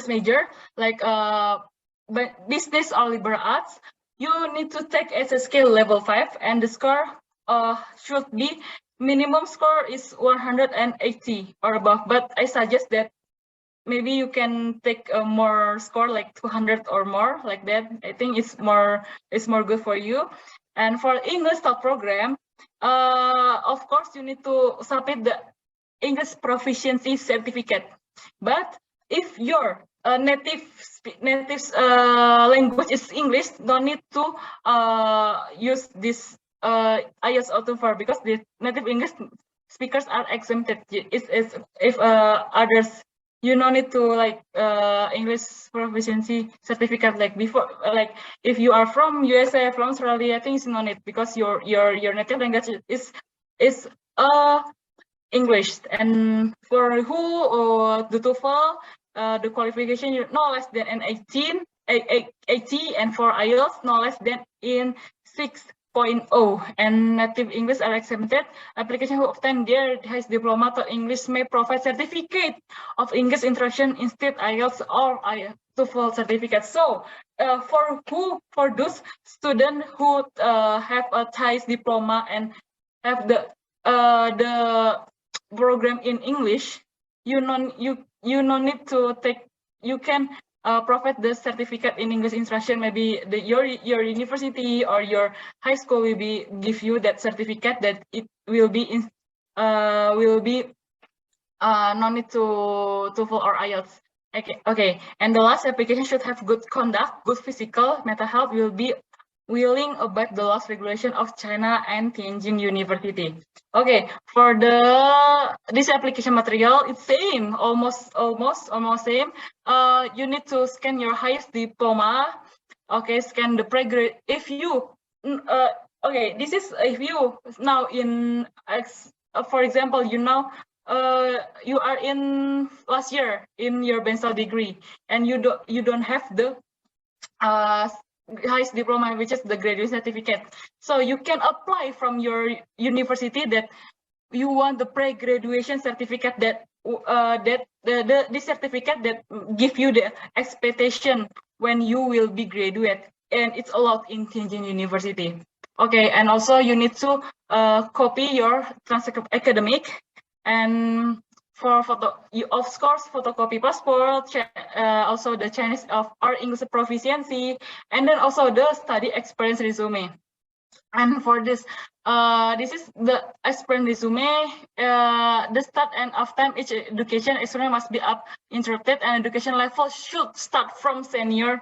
major like business or liberal arts, you need to take SSK level 5, and the score should be minimum score is 180 or above. But I suggest that maybe you can take a more score like 200 or more, like that. I think it's more good for you. And for English Start program, of course you need to submit the English proficiency certificate. But if your native language is English, don't need to use this IELTS or TOEFL, because the native English speakers are exempted. If others, you don't need to English proficiency certificate like before. Like if you are from USA, from Australia, I think it's no need, because your native language is English. And for who the TOEFL, the qualification no less than an 80, and for IELTS no less than in 6.0, and native English are exempted. Application who obtain their highest diploma to English may provide certificate of English instruction instead IELTS or TOEFL certificate. So for those students who have a highest diploma and have the program in English, you no need to take. You can provide the certificate in English instruction. Maybe your university or your high school will give you that certificate, that it will be no need to TOEFL or IELTS. Okay. And the last application should have good conduct, good physical, mental health, will be willing about the laws regulation of China and Tianjin University. Okay, for this application material, it's same, almost same. You need to scan your highest diploma. Okay, scan the pre-grade. If you this is if you now in for example, you are in last year in your bachelor degree, and you don't have the highest diploma, which is the graduate certificate. So you can apply from your university that you want the pre-graduation certificate that this certificate that give you the expectation when you will be graduate, and it's allowed in Tianjin University. Okay, and also you need to copy your transcript academic, and for photo, you of course photocopy passport, also the Chinese or English proficiency, and then also the study experience resume. And for this, this is the experience resume. The start and of time each education resume must be up interrupted, and education level should start from senior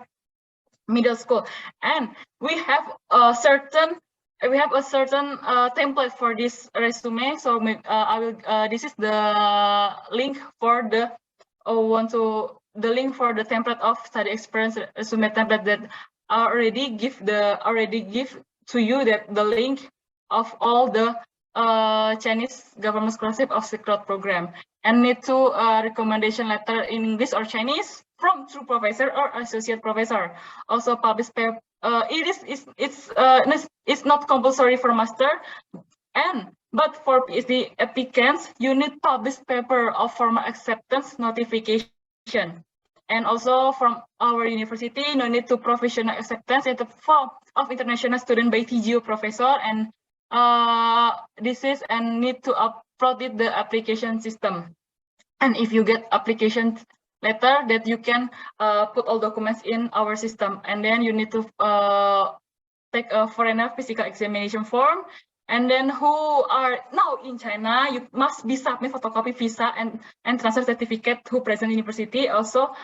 middle school. And we have a certain template for this resume. So I will. This is the link for the link for the template of study experience resume template that already give to you that the link of all the Chinese government scholarship of Silk Road program, and need to recommendation letter in English or Chinese from true professor or associate professor. Also published paper. It's not compulsory for master, but for PhD applicants you need published paper of formal acceptance notification. And also from our university, no need to professional acceptance in the form of international student by TGU professor, and this is and need to upload the application system. And if you get application letter, that you can put all documents in our system, and then you need to take a foreigner physical examination form. And then who are now in China, you must be submit photocopy visa and transfer certificate who present university. Also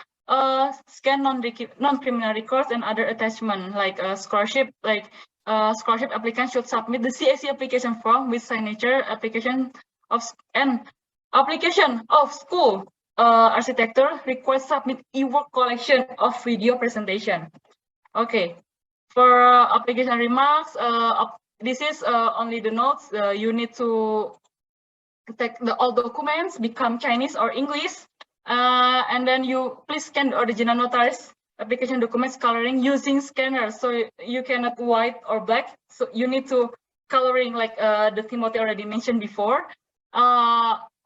scan non-criminal records and other attachment like scholarship. Like scholarship applicant should submit the CAC application form with signature, application of school architecture, request submit e-work collection of video presentation. Okay, for application remarks, this is only the notes. You need to take all documents, become Chinese or English, and then you please scan the original notarized application documents coloring using scanner. So you cannot white or black. So you need to coloring like the Timothy already mentioned before.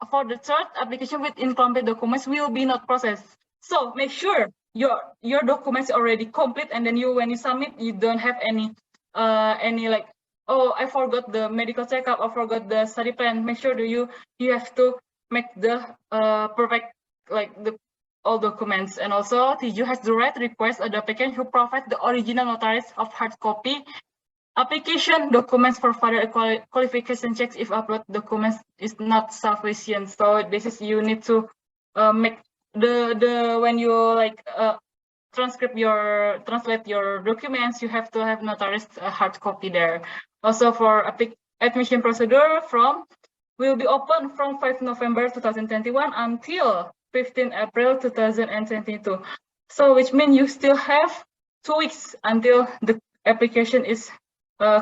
For the third, application with incomplete documents will be not processed. So make sure your documents are already complete, and then when you submit, you don't have any like, oh, I forgot the medical checkup, I forgot the study plan. Make sure that you have to make the perfect like all documents. And also TGU has the right to request the applicant who provide the original notarized of hard copy application documents for further qualification checks if upload documents is not sufficient. So this is you need to make the when you like translate your documents, you have to have notarized hard copy there. Also for admission procedure will be open from 5 November 2021 until 15 April 2022. So which means you still have 2 weeks until the application is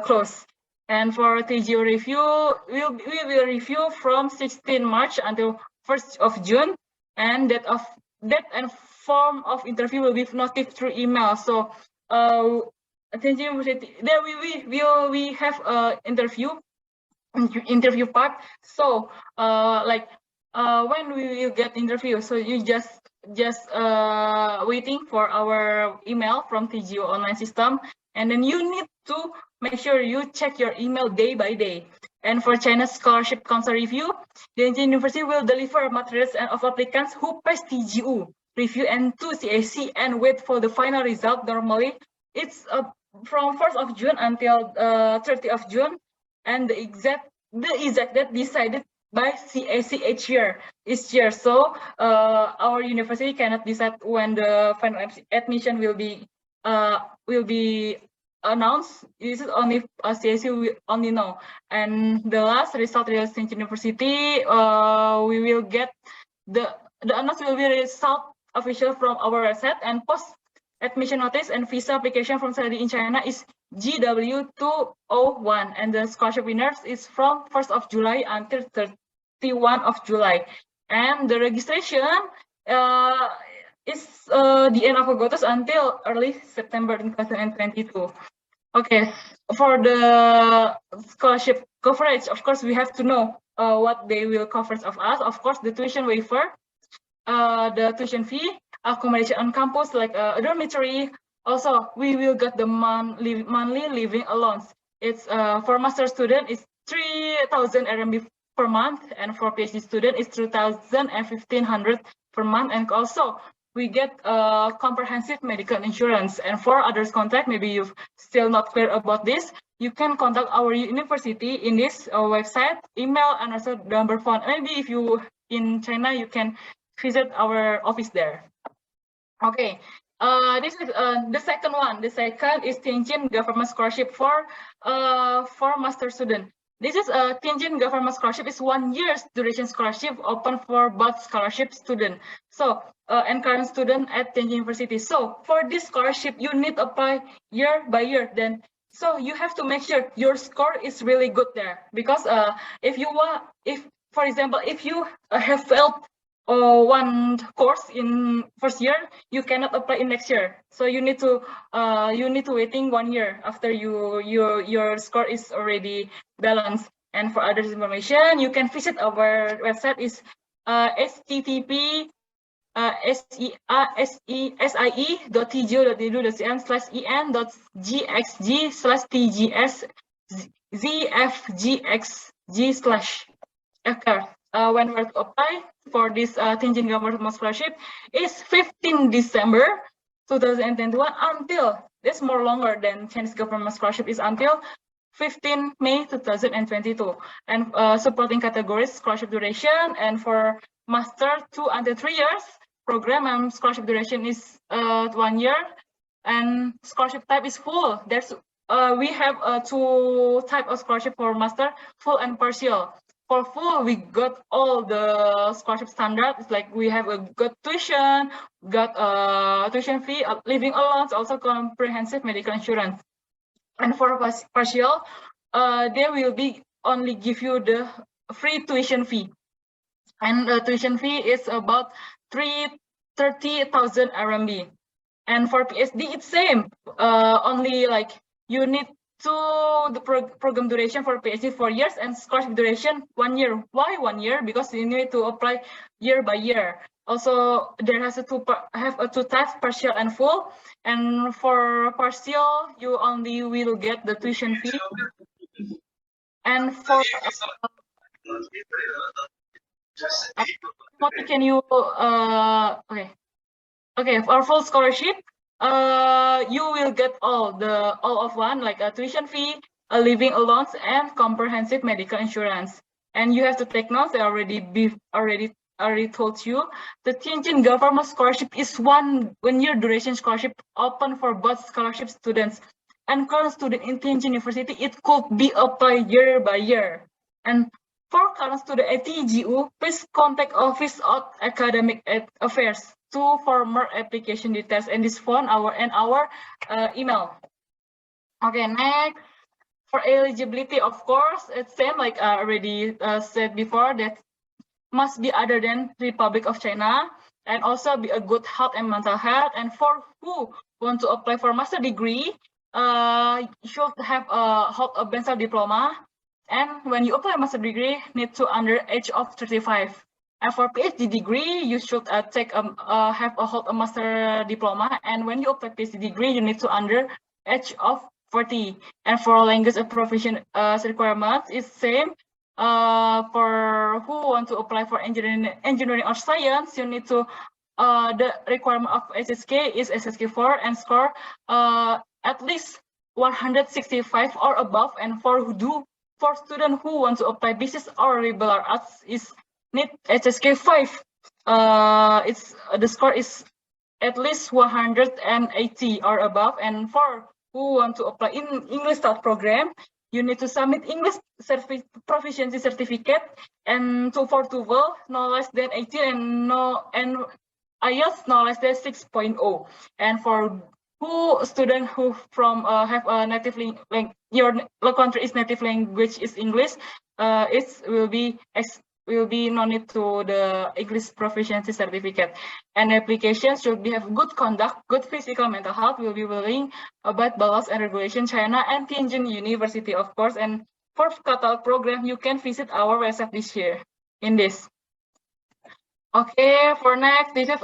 closed. And for TGU review, we will review from 16 March until 1st of June, and that and form of interview will be notified through email. So Tianjin University, there we have interview part. So when we will get interview, so you just waiting for our email from TGU online system, and then you need to make sure you check your email day by day. And for China Scholarship Council review, the Tianjin University will deliver materials of applicants who pass TGU review and to CAC and wait for the final result. Normally, it's from 1st of June until 30th of June, and the exact date decided by CAC each year. So our university cannot decide when the final admission will be announced. This is only CAC we only know. And the last result is Tianjin University. We will get the announcement will be result official from our website, and post admission notice and visa application from study in China is GW201, and the scholarship winners is from 1st of July until 31 of July. And the registration is the end of August until early September 2022. Okay, for the scholarship coverage, of course, we have to know what they will cover of us. Of course, the tuition waiver, the tuition fee, accommodation on campus like a dormitory. Also, we will get the monthly living allowance. It's for master student is 3,000 RMB per month, and for PhD student is 2,000 and 1,500 per month. And also we get comprehensive medical insurance. And for others contact, maybe you've still not clear about this, you can contact our university in this website, email, and also number phone. Maybe if you in China, you can visit our office there. Okay, this is the second one. The second is Tianjin Government Scholarship for master student. This is a Tianjin Government Scholarship. It's 1 year's duration scholarship open for both scholarship student. So and current student at Tianjin University. So for this scholarship, you need to apply year by year. Then so you have to make sure your score is really good there, because if for example, if you have failed one course in first year, you cannot apply in next year. So you need to waiting 1 year after your score is already balanced. And for other information, you can visit our website is http sie.edu.cn/en.gxg/tgs/zfgxg/. When we apply for this Tianjin Government Scholarship is 15 December 2021 until, this more longer than Chinese Government Scholarship is until 15 May 2022. And supporting categories, scholarship duration, and for master 2 until 3 years program, and scholarship duration is 1 year, and scholarship type is full. There's we have 2 type of scholarship for master, full and partial. For full, we got all the scholarship standard. It's like we have a good tuition, got tuition fee, living allowance, also comprehensive medical insurance. And for partial, they will be only give you the free tuition fee. And the tuition fee is about 30,000 RMB. And for PhD, it's same. Only like you need the program duration for PhD 4 years and scholarship duration 1 year. Why 1 year? Because you need to apply year by year. Also, there has two types, partial and full. And for partial, you only will get the tuition fee. And for what can you okay, for full scholarship, you will get all of one, like a tuition fee, a living allowance, and comprehensive medical insurance. And you have to take notes. I already told you, the Tianjin Government Scholarship is 1 year duration scholarship open for both scholarship students and current student in Tianjin University. It could be applied year by year. And for current student at TGU, please contact Office of Academic Affairs for more application details and this phone our email. Okay, next, for eligibility, of course, it's same like I already said before, that must be other than Republic of China, and also be a good health and mental health. And for who want to apply for master degree, should have a bachelor diploma. And when you apply master degree, need to under age of 35. And for PhD degree, you should have a master diploma. And when you apply PhD degree, you need to under age of 40. And for language and proficient requirements, is same. For who want to apply for engineering or science, you need to the requirement of SSK is SSK4 and score at least 165 or above. And for student who want to apply business or liberal arts is need HSK5. The score is at least 180 or above. And for who want to apply in English Start program, you need to submit English proficiency certificate and for TOEFL no less than 18 and IELTS no less than 6.0. And for student who from have a native language, your country is native language is English, it will be no need to the English proficiency certificate. And applications should have good conduct, good physical, mental health, will be willing about the laws and regulation China and Tianjin University, of course. And for catalog program, you can visit our website this year in this. Okay, for next, this is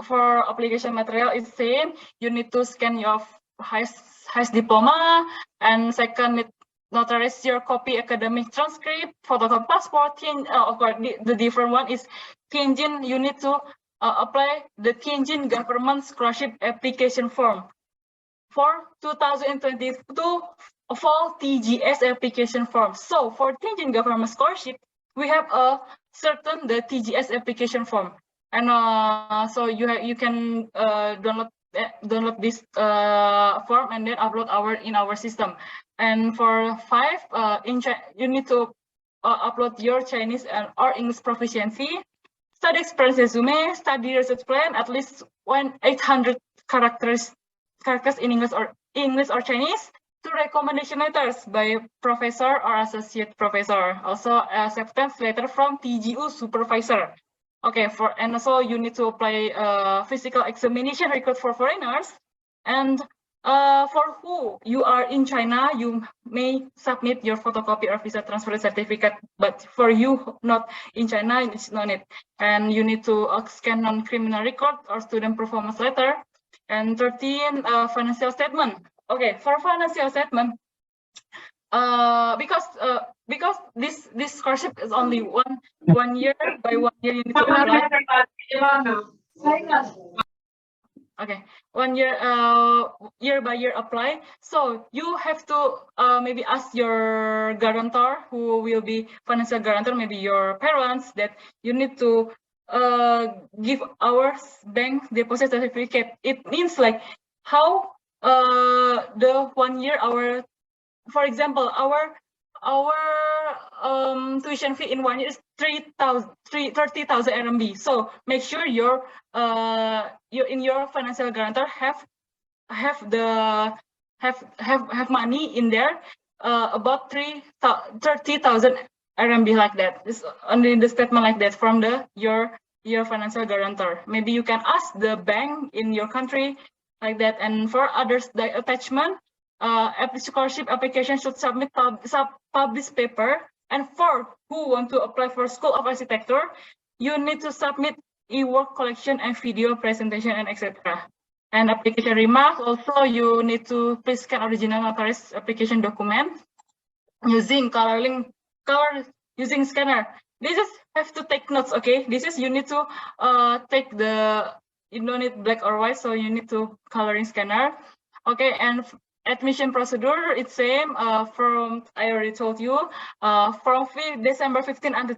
for application material is same. You need to scan your high diploma, and second, notarize your copy academic transcript, photocopy passport. The different one is Tianjin. You need to apply the Tianjin government scholarship application form for 2022 fall TGS application form. So for Tianjin government scholarship, we have a certain the TGS application form, and so you can download this form and then upload in our system. And for 5, you need to upload your Chinese or English proficiency, study experience resume, study research plan, at least 800 characters in English or Chinise, 2 recommendation letters by professor or associate professor, also acceptance letter from TGU supervisor. Okay, and also you need to apply physical examination record for foreigners. And for who you are in China, you may submit your photocopy or visa transfer certificate, but for you not in China, it's no need. And you need to scan non-criminal record or student performance letter. And 13, financial statement. Okay, for financial statement, because this scholarship is only one year by 1 year you need to apply. Okay, 1 year year by year apply. So you have to maybe ask your guarantor, who will be financial guarantor, maybe your parents, that you need to give our bank deposit certificate. It means like how the 1 year for example, our tuition fee in 1 year is 30,000 RMB. So make sure your financial guarantor have money in there about 30,000 RMB, like that. It's only the statement like that from your financial guarantor. Maybe you can ask the bank in your country like that. And for others, the attachment, scholarship application should submit published paper. And for who want to apply for School of Architecture, you need to submit e-work collection and video presentation and etc. And application remarks, also you need to please scan original notarized application document using using scanner. This is have to take notes, okay? This is you need to take you don't need black or white, so you need to coloring scanner. Okay, and admission procedure, it's same from, I already told you, from December 15 until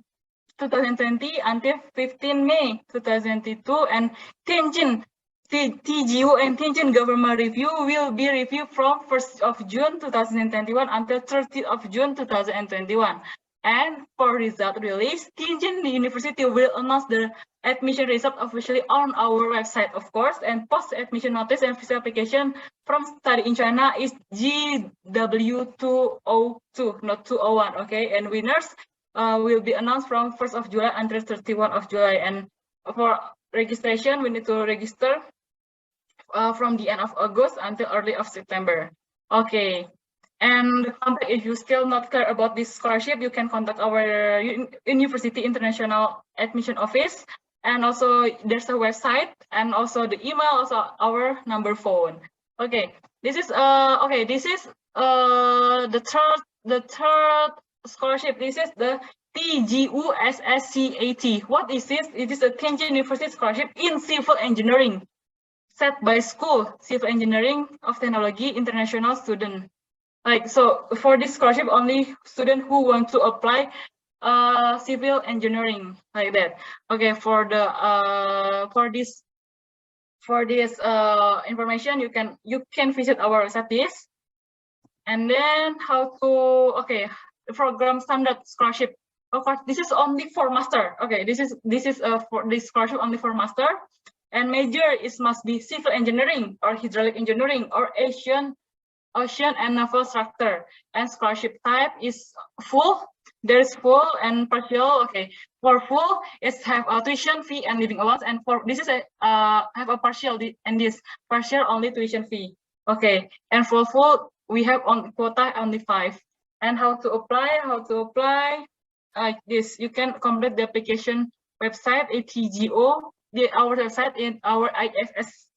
2020 until 15 May 2022, and Tianjin TGU and Tianjin government review will be reviewed from 1st of June 2021 until 30th of June 2021. And for result release, Tianjin University will announce the admission result officially on our website, of course, and post admission notice and visa application from study in China is GW202, not 201, okay? And winners will be announced from 1st of July until 31 of July. And for registration, we need to register from the end of August until early of September. Okay. And if you're still not clear about this scholarship, you can contact our University International Admission Office. And also there's a website and also the email, also our number phone. Okay, this is the third scholarship. This is the TGUSSCAT. What is this? It is a Tianjin University scholarship in civil engineering, set by School Civil Engineering of Technology International student. Like, so for this scholarship, only student who want to apply civil engineering, like that. Okay, for this information, you can visit our website. And then how to, okay, program standard scholarship. Of course, this is only for master. Okay, this is for this scholarship only for master. And major must be civil engineering or hydraulic engineering or ocean and naval structure. And scholarship type is full. There is full and partial. Okay, for full it's have a tuition fee and living allowance, and for this is have a partial, and this partial only tuition fee. Okay, and for full we have on quota only 5. And how to apply? Like this, you can complete the application website at TGO, our website in our ISS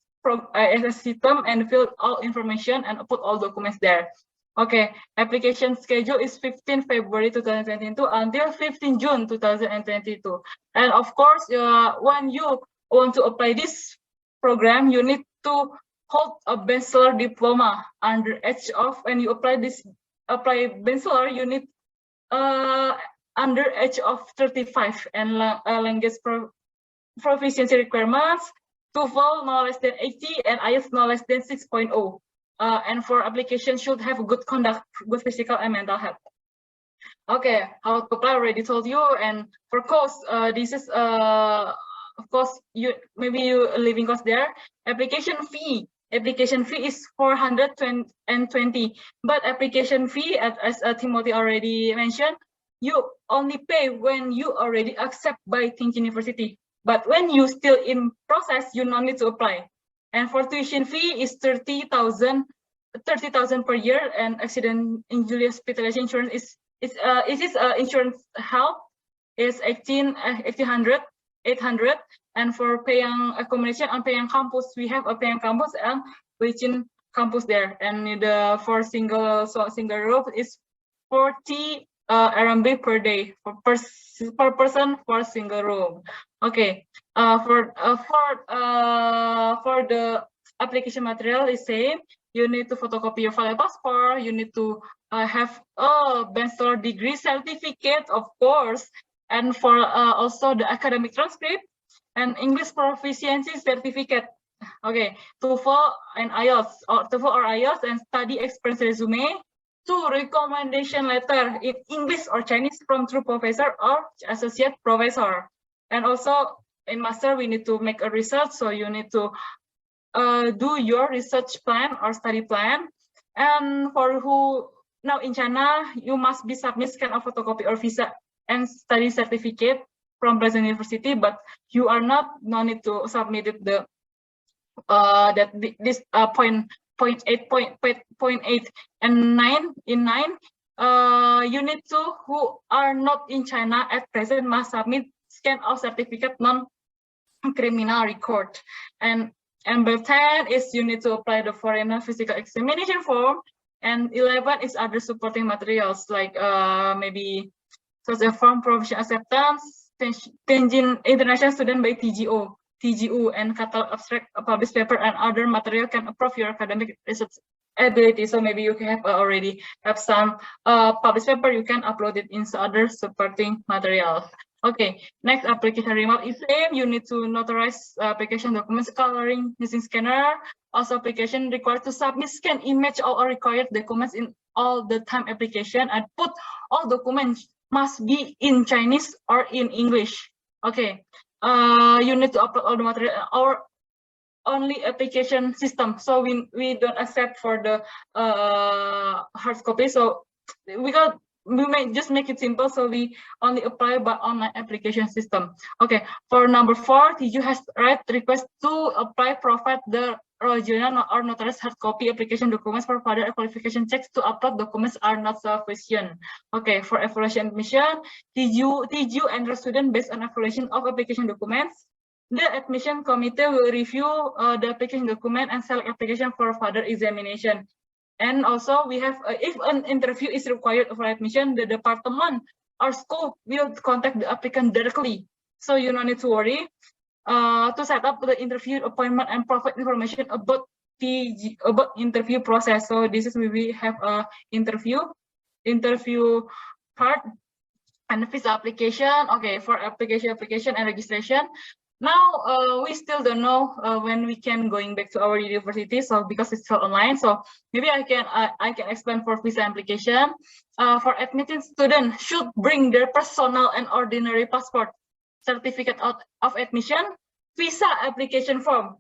system, and fill all information and put all documents there. Okay, application schedule is 15 February 2022 until 15 June 2022. And of course, when you want to apply this program, you need to hold a bachelor diploma under age of, when you apply bachelor, you need under age of 35, and language proficiency requirements, TOEFL no less than 80 and IELTS no less than 6.0. And for application should have good conduct, good physical and mental health. Okay, how to apply, already told you. And for cost, this is of course you living cost there. Application fee is 420, but application fee, as Timothy already mentioned, you only pay when you already accept by Think University. But when you still in process, you no need to apply. And for tuition fee is 30,000 per year, and accident injury hospitalization insurance is insurance help is 800. And for Payang accommodation on Payang campus, we have a Payang campus and Wichin campus there. And for single room is 40 RMB per day per person for single room. Okay. For the application material is same. You need to photocopy your valid passport. You need to have a bachelor degree certificate, of course, and for also the academic transcript and English proficiency certificate. Okay, TOEFL and IELTS, or TOEFL or IELTS, and study experience resume. 2 recommendation letter in English or Chinese from true professor or associate professor. And also in master, we need to make a research, so you need to do your research plan or study plan. And for who now in China, you must be submit scan of photocopy or visa and study certificate from present university, but you are no need to submit it point 8 and 9 in 9. You need to, who are not in China at present, must submit scan of certificate non-criminal record. And number 10 is you need to apply the foreigner physical examination form. And 11 is other supporting materials like maybe such a form provision acceptance, Tianjin International Student by TGU, and catalog abstract, published paper, and other material can approve your academic research ability. So maybe you have already have some published paper, you can upload it in other supporting materials. Okay, next application remark is same. You need to notarize application documents coloring using scanner. Also, application required to submit scan image all required documents in all the time application, and put all documents must be in Chinese or in English. Okay, you need to upload all the material or only application system. So we don't accept for the hard copy. So we may just make it simple, so we only apply by online application system. Okay, for number 4, TGU has right request to apply provide the original or notarized hard copy application documents for further qualification checks. To upload documents are not sufficient. Okay, for evaluation admission, TGU and the student based on evaluation of application documents. The admission committee will review the application document and select application for further examination. And also we have, if an interview is required for admission, the department or school will contact the applicant directly. So you don't need to worry to set up the interview appointment and provide information about interview process. So this is where we have a interview part and visa application. Okay, for application and registration. Now we still don't know when we can going back to our university, so because it's still online. So maybe I can explain for visa application. For admitting students should bring their personal and ordinary passport, certificate of admission, visa application form.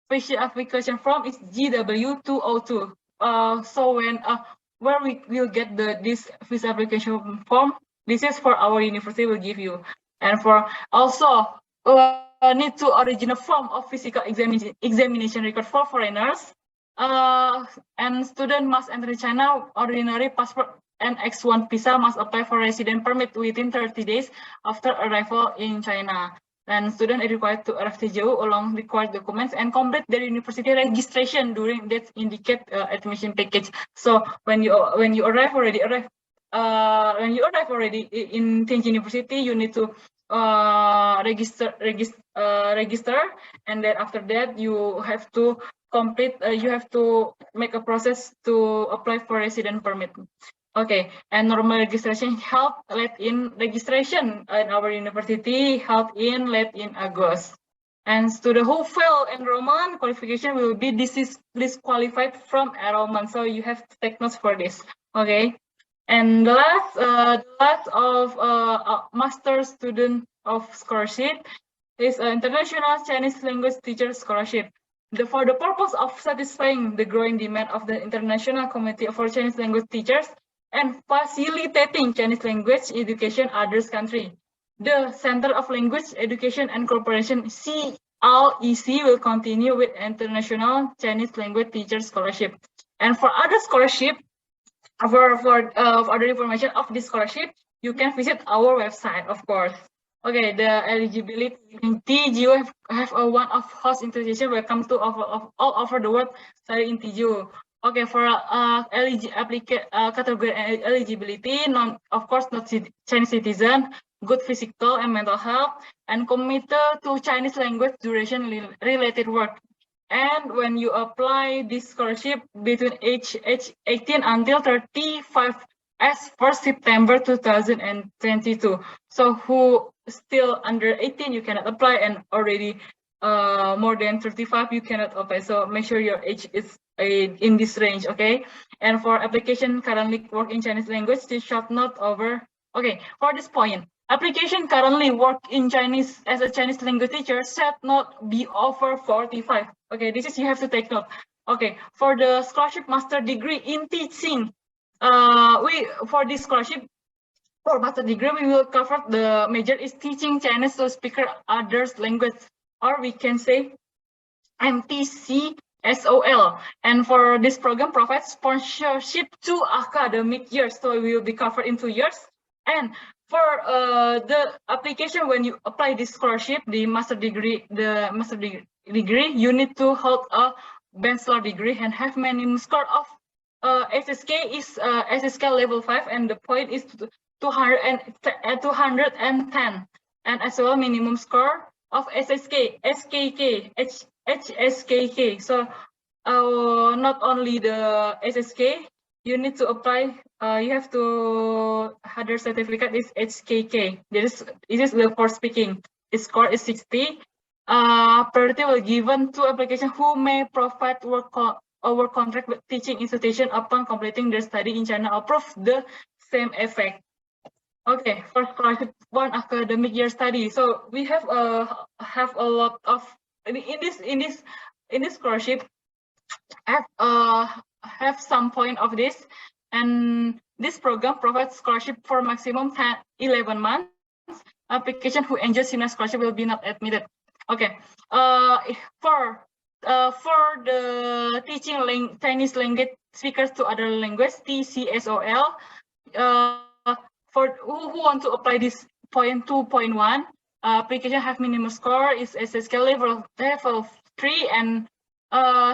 Visa application form is GW202. So when where we will get this visa application form, this is for our university will give you. And for also need to original form of physical examination record for foreigners, and student must enter China ordinary passport and X1 visa must apply for resident permit within 30 days after arrival in China. And students are required to arrive TJU along required documents and complete their university registration during that indicate admission package. So when you arrive already in Tianjin University, you need to register, and then after that you have to complete. You have to make a process to apply for resident permit. Okay, and normal registration held late in registration in our university held in late in August. And student who fail enrollment qualification will be disqualified from enrollment. So you have to take notes for this. Okay, and the last of master student of scholarship is International Chinese Language Teacher Scholarship. For the purpose of satisfying the growing demand of the international community for Chinese language teachers and facilitating Chinese language education others country, the Center of Language Education and Cooperation CLEC will continue with International Chinese Language Teacher Scholarship. And for other scholarship, for other information of this scholarship, you can visit our website, of course. Okay, the eligibility in TJU have a one of host institution welcome to all over the world study in TJU. Okay, for category eligibility, of course not Chinese citizen, good physical and mental health, and committed to Chinese language duration related work. And when you apply this scholarship between age 18 until 35 as for September 2022. So who still under 18, you cannot apply, and already more than 35, you cannot apply. So make sure your age is in this range, okay? And for application currently work in Chinese language, this should not over. Okay, for this point, application currently work in Chinese as a Chinese language teacher should not be over 45. Okay, this is you have to take note. Okay, for the scholarship master degree in teaching, for this scholarship for master degree, we will cover the major is teaching Chinese to speaker others language, or we can say MTCSOL. And for this program provides sponsorship 2 academic years, so we will be covered in 2 years. And for the application, when you apply this scholarship, the master degree, you need to hold a bachelor degree and have minimum score of SSK is SSK level 5, and the point is 210, and as well minimum score of SKK. So not only the SSK, you need to apply. You have to other certificate is HKK. This is the for speaking. Its score is 60. Priority will given to application who may provide work contract with teaching institution upon completing their study in China approve the same effect. Okay, for scholarship 1 academic year study. So we have a lot of in this scholarship have some point of this, and this program provides scholarship for maximum 11 months. Application who enjoys similar scholarship will be not admitted. Okay, for the teaching Chinese language speakers to other language, TCSOL, for who want to apply this point 2.1, application have minimum score is SSK level 3, and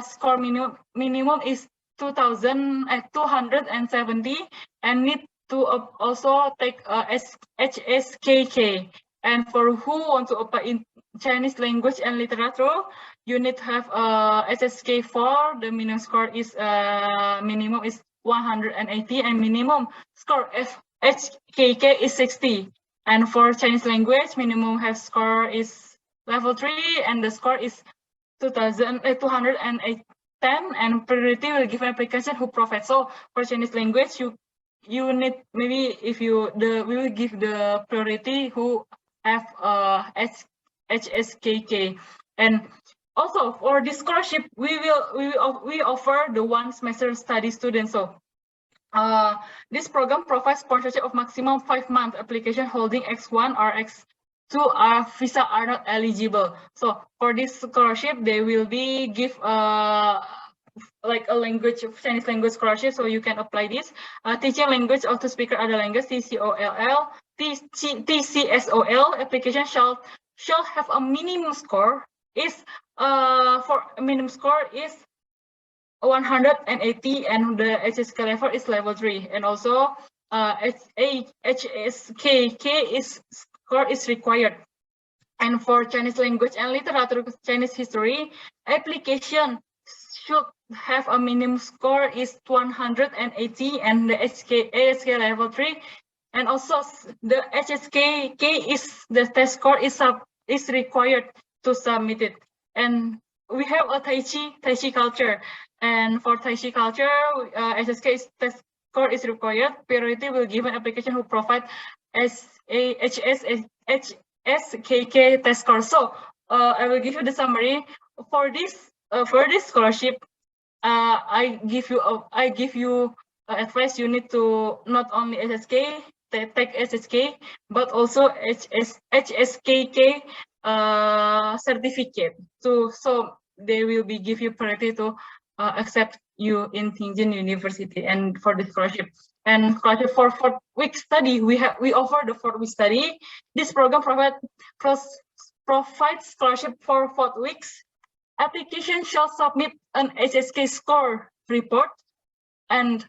score minimum is 270, and need to also take HSKK. And for who want to apply in Chinese language and literature, you need to have SSK4. The minimum score is minimum is 180, and minimum score HKK is 60. And for Chinese language, minimum have score is level 3, and the score is 210, and priority will give an application who provide. So for Chinese language, you need maybe if we will give the priority who have HSKK. And also for this scholarship, we offer the 1 semester study student. So this program provides sponsorship of maximum 5 month application holding X1 or X2 visa are not eligible. So for this scholarship, they will be give like a language, Chinese language scholarship, so you can apply this. Teaching language of the speaker other language, TCOLL, TCSOL application shall have a minimum score is for minimum score is 180, and the HSK level is level 3, and also HSKK is score is required. And for Chinese language and literature, Chinese history, application should have a minimum score is 180, and the ASK level 3, and also the HSKK is the test score is required to submit it. And we have a Tai Chi culture, and for Tai Chi culture, HSK test score is required. Priority will give an application who provide HSKK test score. So I will give you the summary for this scholarship. I give you advice. You need to not only HSK take HSK, but also HSKK certificate. So they will be give you priority to accept you in Tianjin University and for the scholarship. And scholarship for 4-week study, we offer the 4-week study. This program provides scholarship for 4 weeks. Application shall submit an HSK score report, and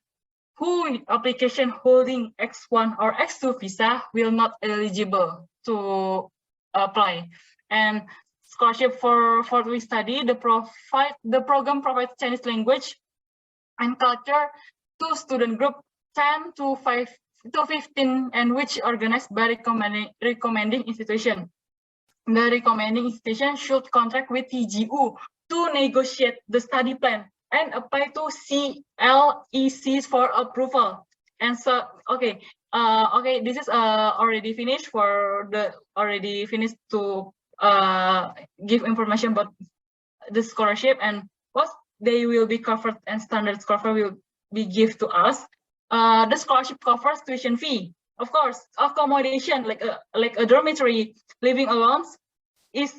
who application holding X1 or X2 visa will not eligible to apply. And scholarship for 4-week study, the program provides Chinese language and culture to student group 10 to 15, and which organized by recommending institution. The recommending institution should contract with TGU to negotiate the study plan and apply to CLECs for approval. And so, okay, this is already finished to give information about the scholarship and what they will be covered, and standard scholarship will be given to us. The scholarship covers tuition fee, of course, accommodation like a dormitory, living allowance will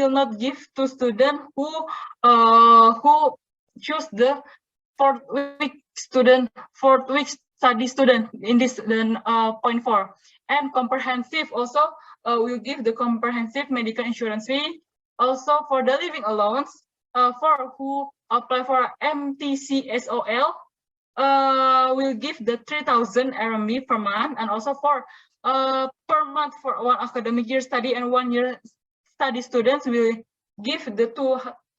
not give to student who choose the 4-week study student in this point 4. And comprehensive also will give the comprehensive medical insurance fee. Also for the living allowance, for who apply for MTCSOL, will give the 3,000 RMB per month, and also for per month for 1 academic year study and 1 year study students will give the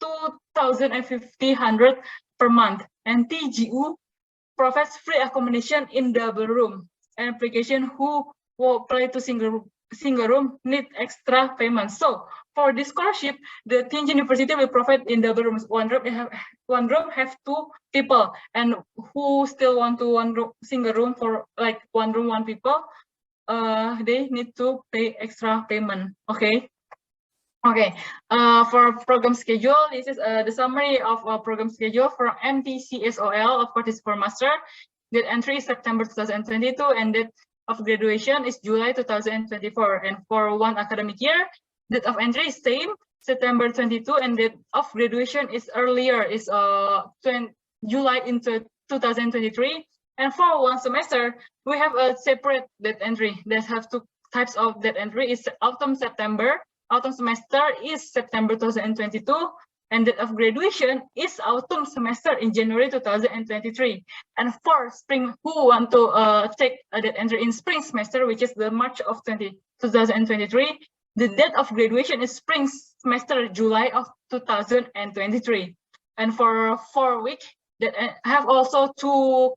2,500 per month. And TGU provides free accommodation in double room. And application who will apply to single room need extra payment. So for this scholarship, the Tianjin University will provide in double rooms. One room have 2 people, and who still want to single room for like 1 room 1 people, they need to pay extra payment. Okay. For program schedule, this is the summary of program schedule for MTCSOL. Of course, it's for master. Date entry is September 2022, and date of graduation is July 2024. And for 1 academic year, date of entry is same, September 22, and date of graduation is earlier, is July into 2023. And for 1 semester, we have a separate date entry. That have 2 types of date entry: is autumn September. Autumn semester is September 2022, and date of graduation is autumn semester in January 2023. And for spring, who want to take a date entry in spring semester, which is the March of 2023, the date of graduation is spring semester, July of 2023. And for 4 week, that have also 2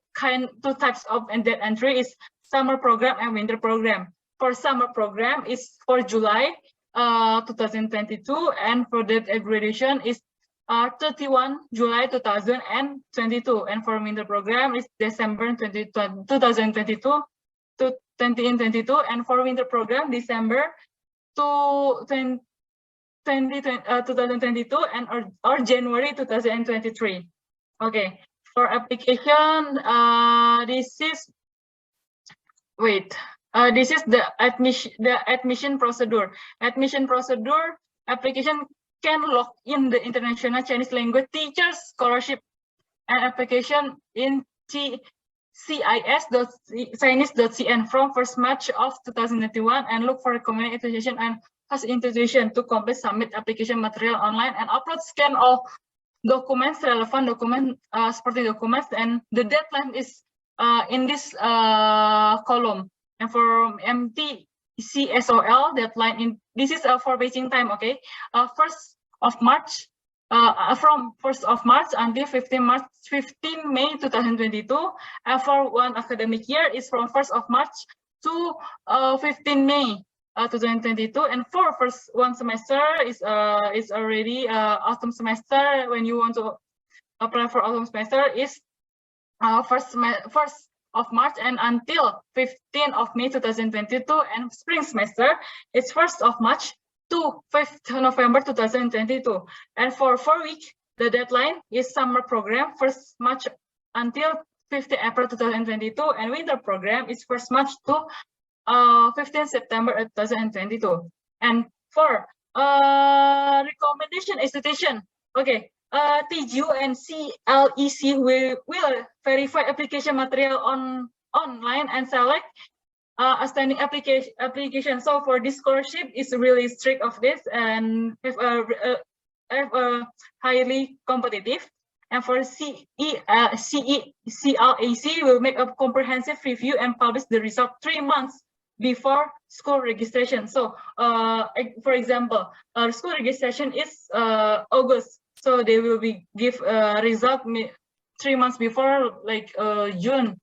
types of date entry is summer program and winter program. For summer program is for July 2022, and for date of graduation is 31 July 2022, and for winter program is December 2022 to 2022, and for winter program December to 2022 and or January 2023. Okay, for application, this is the admission procedure. Application can log in the International Chinese Language Teachers Scholarship and application in cis.chinese.cn from 1st March of 2021 and look for recommended institution and host institution to complete submit application material online and upload scan all documents, relevant document, supporting documents, and the deadline is in this column. And for MTCSOL deadline in this is for Beijing time, okay? 1st of March. From 1st of March until 15 May 2022, and for one academic year is from 1st of March to 15 May 2022, and for one semester is already autumn semester. When you want to apply for autumn semester is 1st of March and until 15th of May 2022, and spring semester is 1st of March to 5th November 2022. And for 4 weeks, the deadline is summer program 1st March until 15th April 2022, and winter program is 1st March to 15th September 2022. And for recommendation institution, okay, TGU and CLEC will verify application material online and select outstanding application. So for this scholarship is really strict of this and have a highly competitive. And for CLAC will make a comprehensive review and publish the result 3 months before school registration. So for example, school registration is August, so they will give result 3 months before, like June.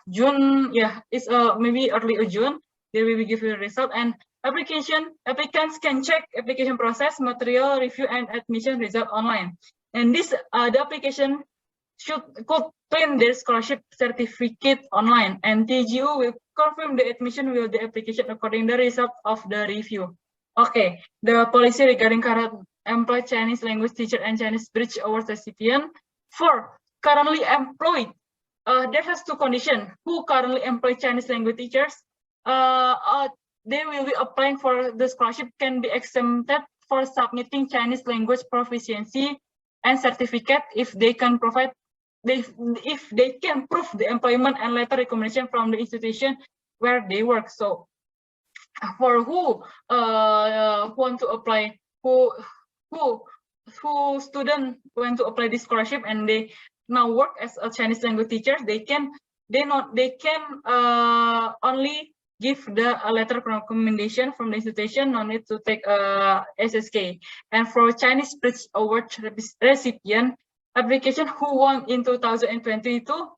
June, it's maybe early June, they will give you a result. And applicants can check application process, material review, and admission result online. And this the application could print their scholarship certificate online, and TGU will confirm the admission with the application according to the result of the review. Okay, the policy regarding current employed Chinese language teacher and Chinese Bridge Award recipient. For currently employed, there has 2 conditions. Who currently employ Chinese language teachers, they will be applying for the scholarship, can be exempted for submitting Chinese language proficiency and certificate if they can provide, if they can prove the employment and letter recommendation from the institution where they work. So for who want to apply, who student want to apply this scholarship and they now work as a Chinese language teacher, they can only give the letter of recommendation from the institution, no need to take SSK. And for Chinese Bridge Award recipient application who won in 2022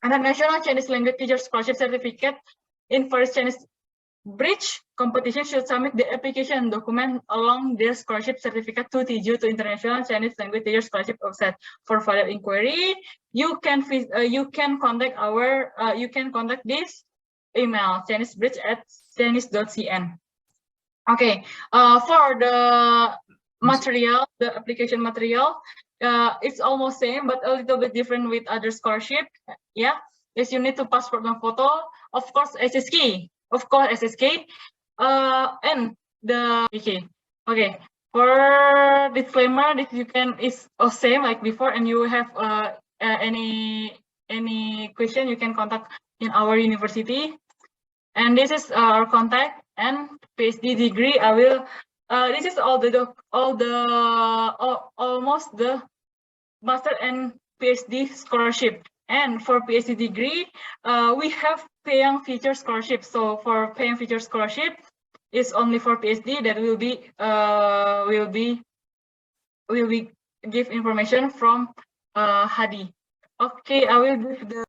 and a National Chinese Language Teacher Scholarship Certificate in first Chinese Bridge competition should submit the application document along their scholarship certificate to TGU, to International Chinese Language Teacher Scholarship website. For further inquiry, you can contact this email chinesebridge@chinese.cn. Okay, for the material, the application material, it's almost same but a little bit different with other scholarship. Yes, you need to passport and photo, of course SSK. And the okay. For disclaimer, this you can is same like before, and you have any question you can contact in our university. And this is our contact and PhD degree. I will. This is almost the master and PhD scholarship. And for PhD degree, we have Peiyang Future Scholarship. So for Peiyang Future Scholarship, is only for PhD. That will be give information from Hadi. Okay, I will give the